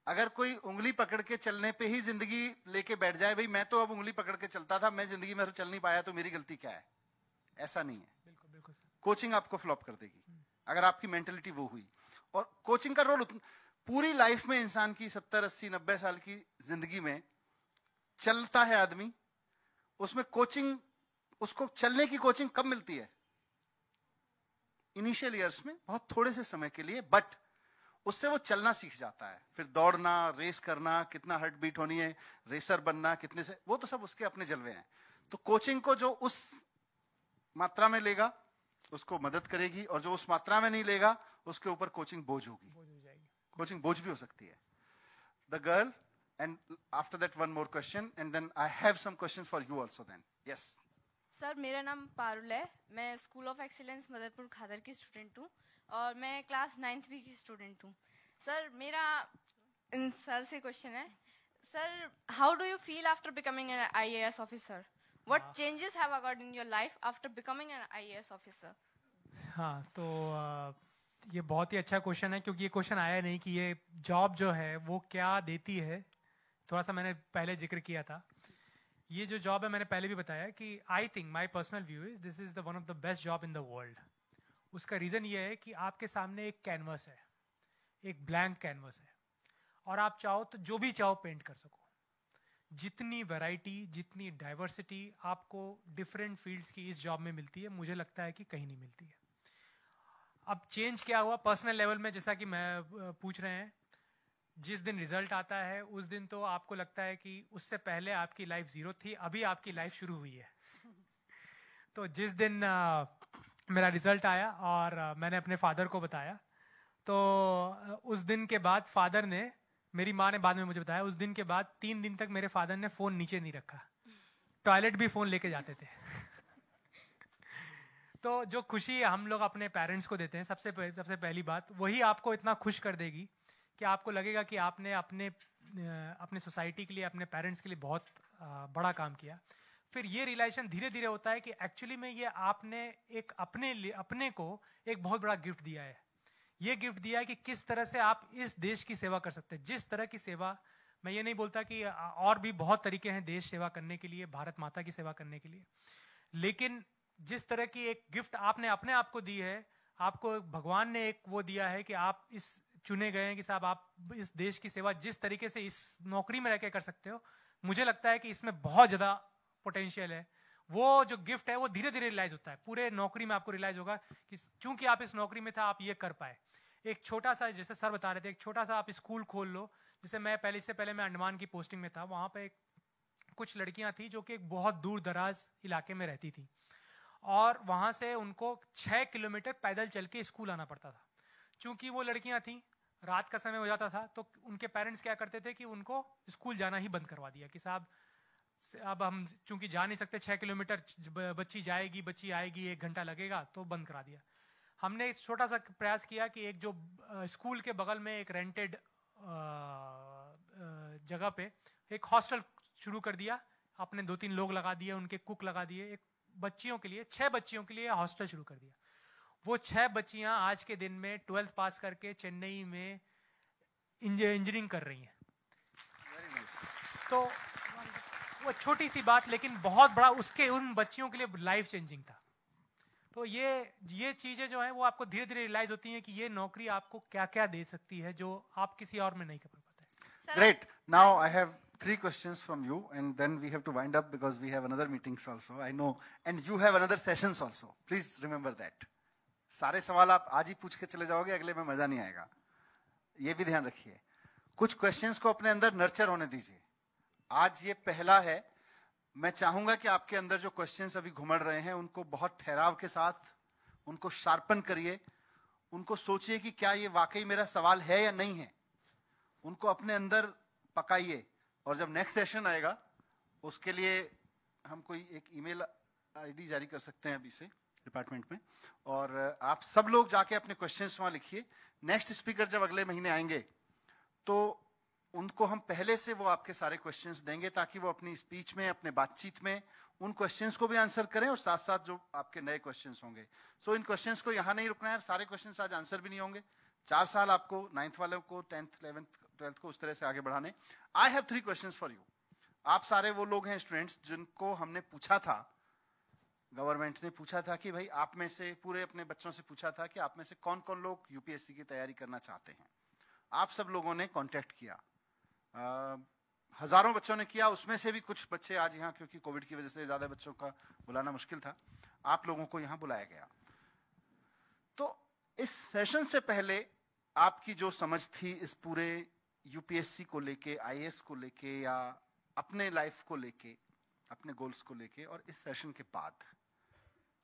अगर कोई उंगली पकड़ के चलने पे ही जिंदगी लेके बैठ जाए, भाई मैं तो अब उंगली पकड़ के चलता था, मैं जिंदगी में चल नहीं पाया तो मेरी गलती क्या है, ऐसा नहीं है। बिल्कुल बिल्कुल। कोचिंग आपको फ्लॉप कर देगी अगर आपकी मेंटेलिटी वो हुई। और कोचिंग का रोल पूरी लाइफ में, इंसान की 70, 80, 90 साल की जिंदगी में चलता है आदमी, उसमें कोचिंग, उसको चलने की कोचिंग कब मिलती है? इनिशियल ईयर्स में, बहुत थोड़े से समय के लिए, बट उससे वो चलना सीख जाता है। फिर दौड़ना, रेस करना, कितना हार्ट बीट होनी है, रेसर बनना, कितने से, वो तो सब उसके अपने जलवे हैं। तो कोचिंग को जो उस मात्रा में लेगा उसको मदद करेगी, और जो उस मात्रा में नहीं लेगा उसके ऊपर कोचिंग बोझ होगी। कोचिंग बोझ भी हो सकती है। the girl, and after that one more question, and then I have some questions for you also then. Yes. Sir मेरा नाम पारुल है, मैं स्कूल ऑफ एक्सीलेंस मदरपुर खादर की स्टूडेंट हूँ और मैं क्लास 9th बी की स्टूडेंट हूँ. सर मेरा इन सर से क्वेश्चन है, sir how do you feel after becoming an IAS officer? What changes have occurred in your life after becoming an IAS officer? हाँ, तो ये बहुत ही अच्छा क्वेश्चन है, क्योंकि ये क्वेश्चन आया नहीं कि ये जॉब जो है वो क्या देती है. थोड़ा सा मैंने पहले जिक्र किया था. ये जो जॉब है मैंने पहले भी बताया कि I think my personal view is this is the one of the best job in the world. उसका रीजन ये है कि आपके सामने एक कैनवस है, एक ब्लैंक कैनवस है, और आप चाहो तो जो भी चाहो पेंट कर सको. जितनी वैरायटी, जितनी डाइवर्सिटी आपको डिफरेंट फील्ड्स की इस जॉब में मिलती है, मुझे लगता है कि कहीं नहीं मिलती है. अब चेंज क्या हुआ पर्सनल लेवल में, जैसा कि मैं पूछ रहे हैं, जिस दिन रिजल्ट आता है उस दिन तो आपको लगता है कि उससे पहले आपकी लाइफ जीरो थी, अभी आपकी लाइफ शुरू हुई है. तो जिस दिन मेरा रिजल्ट आया और मैंने अपने फादर को बताया, तो उस दिन के बाद फादर ने, मेरी माँ ने बाद में मुझे बताया, उस दिन के बाद 3 दिन तक मेरे फादर ने फोन नीचे नहीं रखा. टॉयलेट भी फोन लेके जाते थे. तो जो खुशी हम लोग अपने पेरेंट्स को देते हैं, सबसे पहली बात वही आपको इतना खुश कर देगी कि आपको लगेगा कि आपने अपने सोसाइटी के लिए, अपने पेरेंट्स के लिए बहुत बड़ा काम किया. फिर ये रियलाइजेशन धीरे धीरे होता है कि एक्चुअली में ये आपने एक अपने को एक बहुत बड़ा गिफ्ट दिया है. ये गिफ्ट दिया है कि किस तरह से आप इस देश की सेवा कर सकते हैं. जिस तरह की सेवा, मैं ये नहीं बोलता कि और भी बहुत तरीके हैं देश सेवा करने के लिए, भारत माता की सेवा करने के लिए, लेकिन जिस तरह की एक गिफ्ट आपने अपने आप को दी है, आपको भगवान ने एक वो दिया है कि आप इस चुने गए हैं कि साहब आप इस देश की सेवा जिस तरीके से इस नौकरी में रह के कर सकते हो, मुझे लगता है कि इसमें बहुत ज्यादा पोटेंशियल है. वो जो गिफ्ट है वो धीरे धीरे रियलाइज होता है. पूरे नौकरी में आपको रियलाइज होगा कि चूंकि आप इस नौकरी में था, आप ये कर पाए. एक छोटा सा, जैसे सर बता रहे थे, एक छोटा सा आप स्कूल खोल लो. जैसे मैं इससे पहले मैं अंडमान की पोस्टिंग में था, वहां पे कुछ लड़कियां थी जो कि एक बहुत दूर दराज इलाके में रहती थी, और वहां से उनको 6 किलोमीटर पैदल चल के स्कूल आना पड़ता था. चूंकि वो लड़कियां थी, रात का समय हो जाता था, तो उनके पेरेंट्स क्या करते थे कि उनको स्कूल जाना ही बंद करवा दिया कि साहब अब हम चूंकि जा नहीं सकते, 6 किलोमीटर बच्ची जाएगी, बच्ची आएगी, 1 घंटा लगेगा, तो बंद करा दिया. हमने एक छोटा सा प्रयास किया कि एक जो स्कूल के बगल में एक रेंटेड जगह पे एक हॉस्टल शुरू कर दिया. अपने 2-3 लोग लगा दिए, उनके कुक लगा दिए. एक बच्चियों के लिए, 6 बच्चियों के लिए हॉस्टल शुरू कर दिया. वो 6 बच्चियां आज के दिन में 12th पास करके चेन्नई में इंजीनियरिंग कर रही हैं. तो वो छोटी सी बात, लेकिन बहुत बड़ा उसके उन बच्चियों के लिए लाइफ चेंजिंग था. तो ये चीजें जो है वो आपको धीरे धीरे रियलाइज होती हैं कि ये नौकरी आपको क्या क्या दे सकती है जो आप किसी और में नहीं कर पाते. Great. Now I have 3 questions from you, and then we have to wind up because we have another meetings also, I know, and you have another sessions also. Please remember that. सारे सवाल आप आज ही पूछ के चले जाओगे, अगले में मजा नहीं आएगा, ये भी ध्यान रखिए. कुछ क्वेश्चंस को अपने अंदर नर्चर होने दीजिए. आज ये पहला है. मैं चाहूंगा कि आपके अंदर जो क्वेश्चंस अभी घुमड़ रहे हैं उनको बहुत ठहराव के साथ उनको शार्पन करिए. उनको सोचिए कि क्या ये वाकई मेरा सवाल है या नहीं है. उनको अपने अंदर पकाइए, और जब नेक्स्ट सेशन आएगा उसके लिए हम कोई एक ईमेल आईडी जारी कर सकते हैं अभी से डिपार्टमेंट में, और आप सब लोग जाके अपने क्वेश्चंस वहां लिखिए. नेक्स्ट स्पीकर जब अगले महीने आएंगे तो उनको हम पहले से वो आपके सारे क्वेश्चंस देंगे, ताकि वो अपनी स्पीच में, अपने बातचीत में उन क्वेश्चंस को भी आंसर करें, और साथ साथ जो आपके नए क्वेश्चंस होंगे. सो इन क्वेश्चंस को यहाँ नहीं रुकना है. सारे क्वेश्चंस आज आंसर भी नहीं होंगे. 4 साल आपको 9th वालों को, 10th, 11th, 12th को उस तरह से आगे बढ़ाने. I have 3 questions for you. आप सारे वो लोग हैं स्टूडेंट्स जिनको हमने पूछा था, गवर्नमेंट ने पूछा था कि भाई आप में से, पूरे अपने बच्चों से पूछा था कि आप में से कौन कौन लोग यूपीएससी की तैयारी करना चाहते हैं. आप सब लोगों ने कांटेक्ट किया. हजारों बच्चों ने किया. उसमें से भी कुछ बच्चे आज यहाँ, क्योंकि कोविड की वजह से ज्यादा बच्चों का बुलाना मुश्किल था, आप लोगों को यहाँ बुलाया गया. तो इस सेशन से पहले आपकी जो समझ थी इस पूरे यूपीएससी को लेके, आईएएस को लेके, या अपने लाइफ को लेके, अपने गोल्स को लेके, और इस सेशन के बाद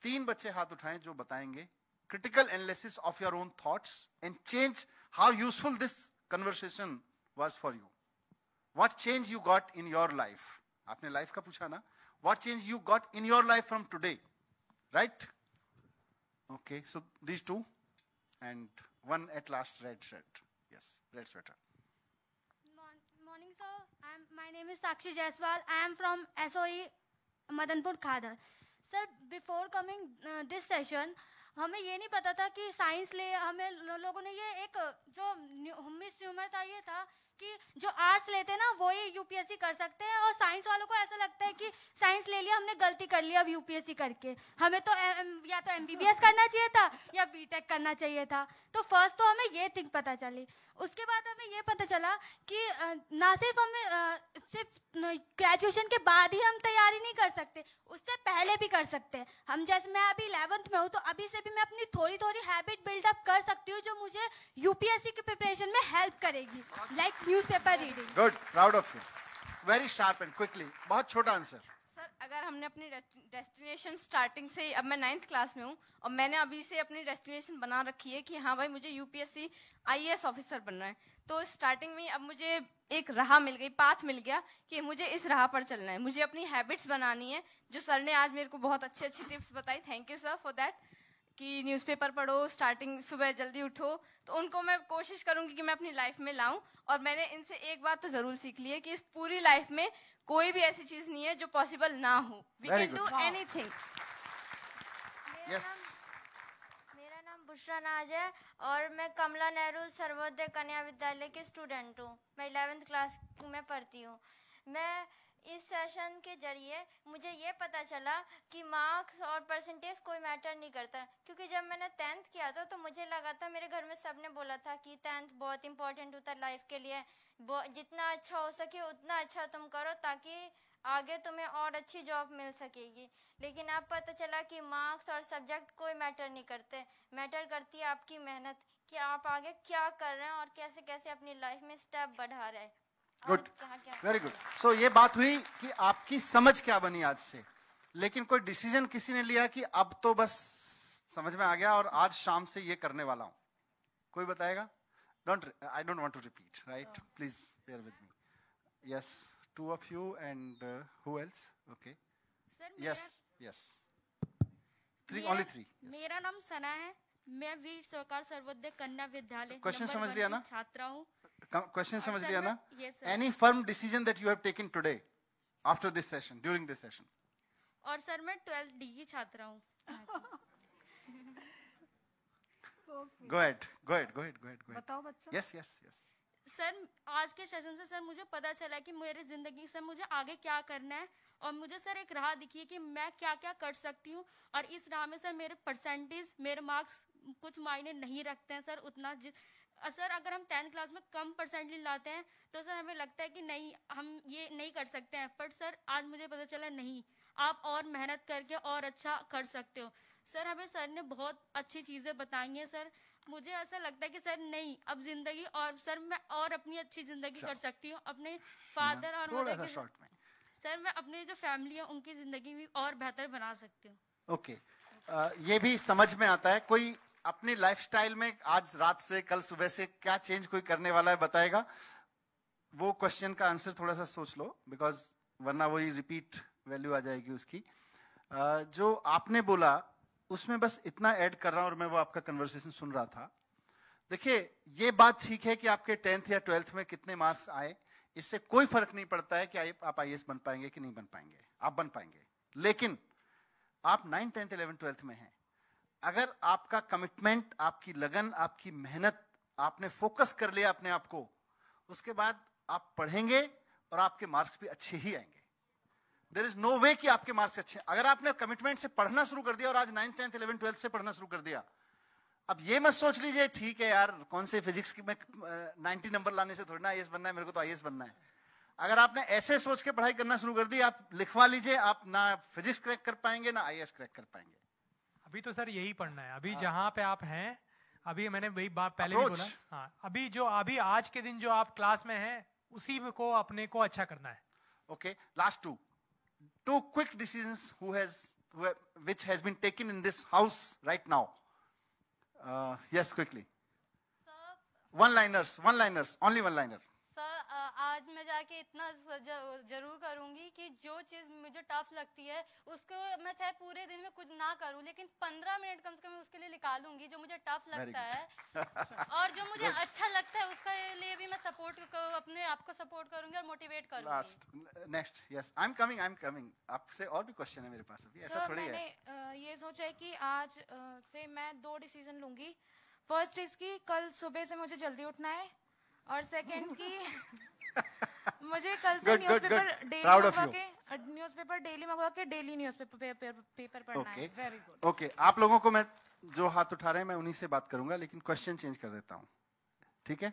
3 बच्चे हाथ उठाएं जो बताएंगे critical analysis of your own thoughts and change how useful this conversation was for you. what change you got in your life? आपने लाइफ का पूछा ना? What change you got in your life from today? Right? Okay, so these two and one at last red shirt. Yes, red sweater. Morning, sir. My name is Sakshi Jaiswal. I am from SOE Madanpur Khadar. Sir, before coming this session, हमें ये नहीं पता था कि science ले हमें लोगों ने ये एक जो मिस ह्यूमर था ये था कि जो आर्ट्स लेते हैं ना वो ही यूपीएससी कर सकते हैं और साइंस वालों को ऐसा लगता है कि साइंस ले लिया हमने गलती कर लिया अब यूपीएससी करके हमें तो या तो एमबीबीएस करना चाहिए था या बीटेक करना चाहिए था तो फर्स्ट तो हमें ये थिंक पता चली उसके बाद हमें ये पता चला कि ना सिर्फ हमें सिर्फ ग्रेजुएशन के बाद ही हम तैयारी नहीं कर सकते उससे पहले भी कर सकते हैं हम जैसे मैं अभी 11th में हूँ तो अभी से भी मैं अपनी थोड़ी थोड़ी हैबिट बिल्डअप कर सकती हूँ जो मुझे यूपीएससी की प्रिपरेशन में हेल्प करेगी like newspaper reading good proud of you very sharp and quickly बहुत छोटा आंसर सर अगर हमने अपनी डेस्टिनेशन स्टार्टिंग से अब मैं 9th क्लास में हूँ और मैंने अभी से अपनी डेस्टिनेशन बना रखी है कि हाँ भाई मुझे यूपीएससी आईएएस ऑफिसर बनना है तो स्टार्टिंग में अब मुझे एक राह मिल गई पाथ मिल गया कि मुझे इस राह पर चलना है मुझे अपनी हैबिट्स बनानी है जो सर ने आज मेरे को बहुत अच्छी अच्छी टिप्स बताई thank you sir for that कि न्यूज़पेपर पढ़ो स्टार्टिंग सुबह जल्दी उठो तो उनको मैं कोशिश करूंगी कि मैं अपनी लाइफ में लाऊं और मैंने इनसे एक बात तो जरूर सीख ली है कि इस पूरी लाइफ में कोई भी ऐसी चीज नहीं है जो पॉसिबल ना हो we can do anything yes मेरा नाम बुशरा नाज है और मैं कमला नेहरू सर्वोदय कन्या विद्यालय की स्टूडेंट हूँ मैं 11th क्लास में पढ़ती हूँ मैं इस सेशन के जरिए मुझे ये पता चला कि मार्क्स और परसेंटेज कोई मैटर नहीं करता क्योंकि जब मैंने 10th किया था तो मुझे लगा था मेरे घर में सबने बोला था कि 10th बहुत इंपॉर्टेंट होता है लाइफ के लिए जितना अच्छा हो सके उतना अच्छा तुम करो ताकि आगे तुम्हें और अच्छी जॉब मिल सकेगी लेकिन अब पता चला कि मार्क्स और सब्जेक्ट कोई मैटर नहीं करते मैटर करती है आपकी मेहनत कि आप आगे क्या कर रहे हैं और कैसे कैसे अपनी लाइफ में स्टेप बढ़ा रहे हैं गुड वेरी गुड सो ये बात हुई कि आपकी समझ क्या बनी आज से लेकिन कोई डिसीजन किसी ने लिया कि अब तो बस समझ में आ गया और आज शाम से ये करने वाला हूं कोई बताएगा I don't want to repeat right please bear with me yes two of you and who else okay yes only three yes. मेरा नाम सना है मैं वीर सरकार सर्वोदय कन्या विद्यालय क्वेश्चन समझ लिया ना छात्रा हूँ क्वेश्चन समझ लिया ना yes, any firm decision that you have taken today after this session during this session और सर मैं 12th डी की छात्रा हूँ go ahead बताओ बच्चा yes सर आज के सेशन से सर मुझे पता चला कि मेरी जिंदगी से मुझे आगे क्या करना है और मुझे सर एक राह दिखी है कि मैं क्या क्या कर सकती हूँ और इस राह में सर मेरे परसेंटेज मेरे मार्क्स कुछ मायने नहीं रखते हैं सर उतना सर अगर हम 10th क्लास में कम परसेंटेज लाते हैं तो सर हमें लगता है कि नहीं हम ये नहीं कर सकते हैं बट सर आज मुझे पता चला नहीं आप और मेहनत करके और अच्छा कर सकते हो सर हमें सर ने बहुत अच्छी चीज़ें बताई हैं सर मुझे ऐसा लगता है कि सर नहीं अब जिंदगी और सर मैं और अपनी अच्छी जिंदगी कर सकती हूँ अपने फादर और मदर के सर मैं अपने जो फैमिली है उनकी जिंदगी भी और बेहतर बना सकती हूँ ओके ये भी समझ में आता है कोई अपनी लाइफस्टाइल में आज रात से कल सुबह से क्या चेंज कोई करने वाला है बताएगा वो क्वेश्चन का आंसर थोड़ा सा सोच लो बिकॉज वरना वही रिपीट वैल्यू आ जाएगी उसकी जो आपने बोला उसमें बस इतना ऐड कर रहा हूं और मैं वो आपका कन्वर्सेशन सुन रहा था देखिए ये बात ठीक है कि आपके 10th या 12th में कितने मार्क्स आए इससे कोई फर्क नहीं पड़ता है कि आप आईएएस बन पाएंगे कि नहीं बन पाएंगे आप बन पाएंगे लेकिन आप 9, 10th, 11th, 12th में हैं अगर आपका कमिटमेंट आपकी लगन आपकी मेहनत आपने फोकस कर लिया अपने आप को उसके बाद आप पढ़ेंगे और आपके मार्क्स भी अच्छे ही आएंगे देयर इज नो वे कि आपके मार्क्स अच्छे अगर आपने कमिटमेंट से पढ़ना शुरू कर दिया और आज 9th, 10th, 11th, 12th से पढ़ना शुरू कर दिया अब ये मत सोच लीजिए ठीक है यार कौन से फिजिक्स की में 90 नंबर लाने से थोड़ी ना आईएएस बनना है मेरे को तो आईएएस बनना है अगर आपने ऐसे सोच के पढ़ाई करना शुरू कर दी आप लिखवा लीजिए आप ना फिजिक्स क्रैक कर पाएंगे ना आईएएस क्रैक कर पाएंगे अभी तो सर यही पढ़ना है अभी जहां पे आप हैं अभी मैंने वही बात पहले भी बोला हाँ अभी आज के दिन जो आप क्लास में हैं उसी को अपने को अच्छा करना है okay last two quick decisions which has been taken in this house right now yes quickly sir one liners only one liner sir आज मैं जाके इतना जरूर करूंगी कि जो चीज़ मुझे टफ लगती है उसको मैं चाहे पूरे दिन में कुछ ना करूं, लेकिन 15 मिनट कम से कम उसके लिए निकालूंगी जो मुझे टफ लगता है। और जो मुझे अच्छा लगता है उसका लिए भी मैं अपने आप को सपोर्ट करूंगी और मोटिवेट करूंगी। Next, yes, I am coming. आपसे और भी क्वेश्चन है मेरे पास अभी, ऐसा थोड़ी है। मैंने ये सोचा है कि आज से मैं 2 डिसीजन लूंगी। फर्स्ट इज कि कल सुबह से मुझे जल्दी उठना है, और सेकंड कि मुझे कल से न्यूज़पेपर डेली मंगवा के डेली न्यूज़पेपर पढ़ना है। Very good. ओके, आप लोगों को मैं जो हाथ उठा रहे हैं मैं उन्हीं से बात करूंगा, लेकिन क्वेश्चन चेंज कर देता हूं, ठीक है?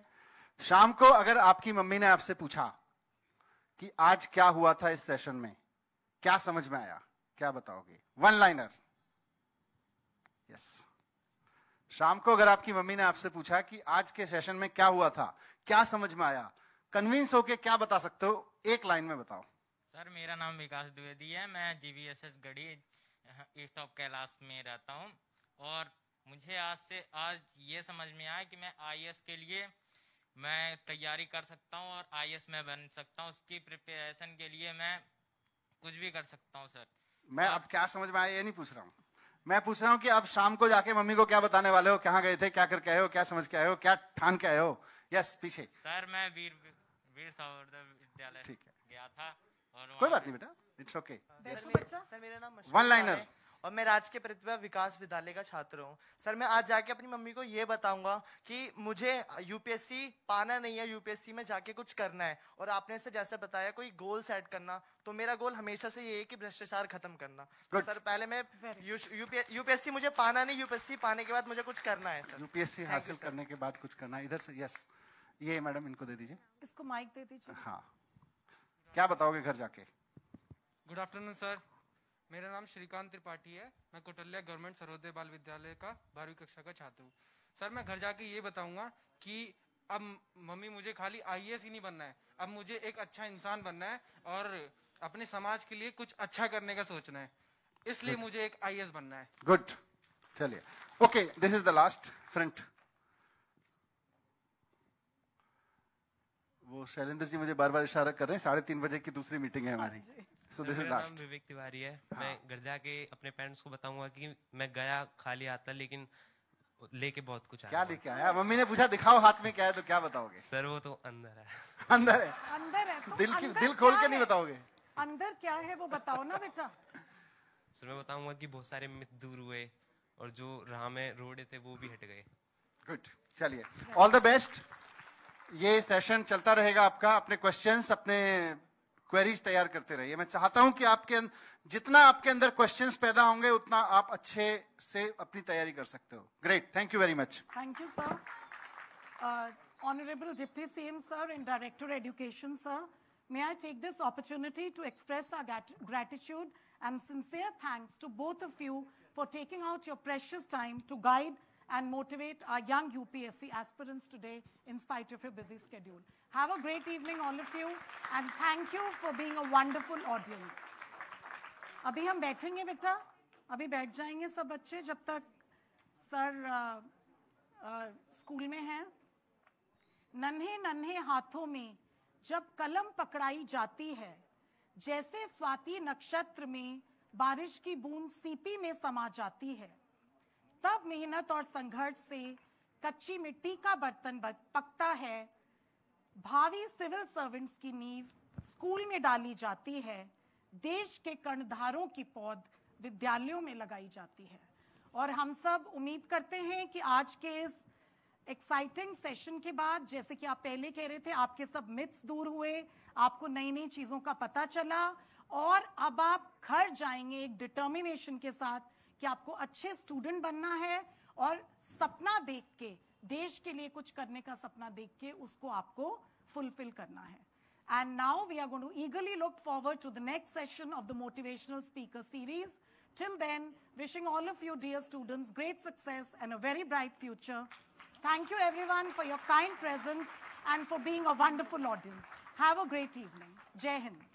शाम को अगर आपकी मम्मी ने आपसे पूछा कि आज क्या हुआ था इस सेशन में, क्या समझ में आया, क्या बताओगे? 1 लाइनर। यस। शाम को अगर आपकी मम्मी ने आपसे पूछा कि आज के सेशन में क्या हुआ था, क्या समझ में आया, कन्विंस होके क्या बता सकते हो? 1 लाइन में बताओ। सर, मेरा नाम विकास द्विवेदी है, मैं GVSS Garhi east of Kailash में रहता हूं, और मुझे आज ये समझ में आया कि मैं IAS के लिए मैं तैयारी कर सकता हूं और IAS में बन सकता हूं। उसकी प्रिपरेशन के लिए मैं कुछ भी कर सकता हूं सर। मैं अब क्या समझ में आया ये नहीं पूछ रहा हूँ, मैं पूछ रहा हूँ कि आप शाम को जाके मम्मी को क्या बताने वाले हो, कहाँ गए थे, क्या करके आए हो, क्या समझ के आए हो, क्या ठान के आए हो? यस, पीछे। सर, मैं वीर सावरकर विद्यालय गया था, और कोई बात नहीं बेटा, इट्स ओके। सर, मेरा नाम 1 लाइनर। और मैं राजकीय प्रतिभा विकास विद्यालय का छात्र हूँ। सर, मैं आज जाके अपनी मम्मी को ये बताऊंगा कि मुझे UPSC पाना नहीं है, UPSC में जाके कुछ करना है। और आपने से जैसे बताया कोई गोल सेट करना, तो मेरा गोल हमेशा से ये है कि भ्रष्टाचार खत्म करना। तो सर, पहले मैं UPSC मुझे पाना नहीं, UPSC पाने के बाद मुझे कुछ करना है सर। UPSC हासिल करने के बाद कुछ करना है। इधर से, यस, ये मैडम इनको दे दीजिए, इसको माइक दे दीजिए। हाँ, क्या बताओगे घर जाके? गुड आफ्टरनून सर, मेरा नाम श्रीकांत त्रिपाठी है, मैं कोटल्या गवर्नमेंट सर्वोदय बाल विद्यालय का 12वीं कक्षा का छात्र हूँ। सर, मैं घर जाके ये बताऊंगा कि अब मम्मी मुझे खाली IAS ही नहीं बनना है, अब मुझे एक अच्छा इंसान बनना है और अपने समाज के लिए कुछ अच्छा करने का सोचना है, इसलिए मुझे एक IAS बनना है। गुड, चलिए, okay, this is the last front. वो शैलेंद्र जी मुझे बार बार इशारा कर रहे हैं, 3:30 बजे की दूसरी मीटिंग है हमारी। So this is मेरा last. नाम विवेक तिवारी है। मैं घर जाके अपने पेरेंट्स को बताऊंगा कि मैं गया खाली आता, लेकिन लेके बहुत कुछ आया। क्या लेके आया? मम्मी ने पूछा दिखाओ हाथ में क्या है, तो क्या बताओगे? सर, वो तो अंदर है। अंदर है? अंदर है तो दिल खोल के नहीं बताओगे? अंदर क्या है वो बताओ ना बेटा। सर, मैं बताऊंगा कि बहुत सारे मिथ दूर हुए और जो राह में रोड़े थे वो भी हट गए। गुड, चलिए, ऑल द बेस्ट। ये सेशन चलता रहेगा आपका, अपने क्वेश्चंस, अपने क्वेरीज तैयार करते रहिए। मैं चाहता हूं कि जितना आपके अंदर क्वेश्चंस पैदा होंगे उतना आप अच्छे से अपनी तैयारी कर सकते हो। Great, thank you very much. Thank you sir. Honorable Deputy CM sir and Director Education sir, may I take this opportunity to express our gratitude and sincere thanks to both of you for taking out your precious time to guide and motivate our young UPSC aspirants today in spite of your busy schedule. Have a great evening all of you and thank you for being a wonderful audience. अभी हम बैठेंगे बेटा, अभी बैठ जाएंगे सब बच्चे जब तक सर स्कूल में हैं। नन्हे नन्हे हाथों में जब कलम पकड़ाई जाती है, जैसे स्वाति नक्षत्र में बारिश की बूंद सीपी में समा जाती है, तब मेहनत और संघर्ष से कच्ची मिट्टी का बर्तन पकता है। भावी सिविल सर्वेंट्स की नींव स्कूल में डाली जाती है। देश के कर्णधारों की पौध विद्यालयों में लगाई जाती है। और हम सब उम्मीद करते हैं कि आज के इस एक्साइटिंग सेशन के बाद, जैसे कि आप पहले कह रहे थे, आपके सब मिथ्स दूर हुए, आपको नई नई चीजों का पता चला और अब आप घर जाएंगे एक डिटर्मिनेशन के साथ कि आपको अच्छे स्टूडेंट बनना है और सपना देख के, देश के लिए कुछ करने का सपना देख के उसको आपको फुलफिल करना है। And now we are going to eagerly look forward to the next session of the Motivational Speaker Series. Till then, wishing all of you dear students great success and a very bright future. Thank you everyone for your kind presence and for being a wonderful audience. Have a great evening. Jai Hind.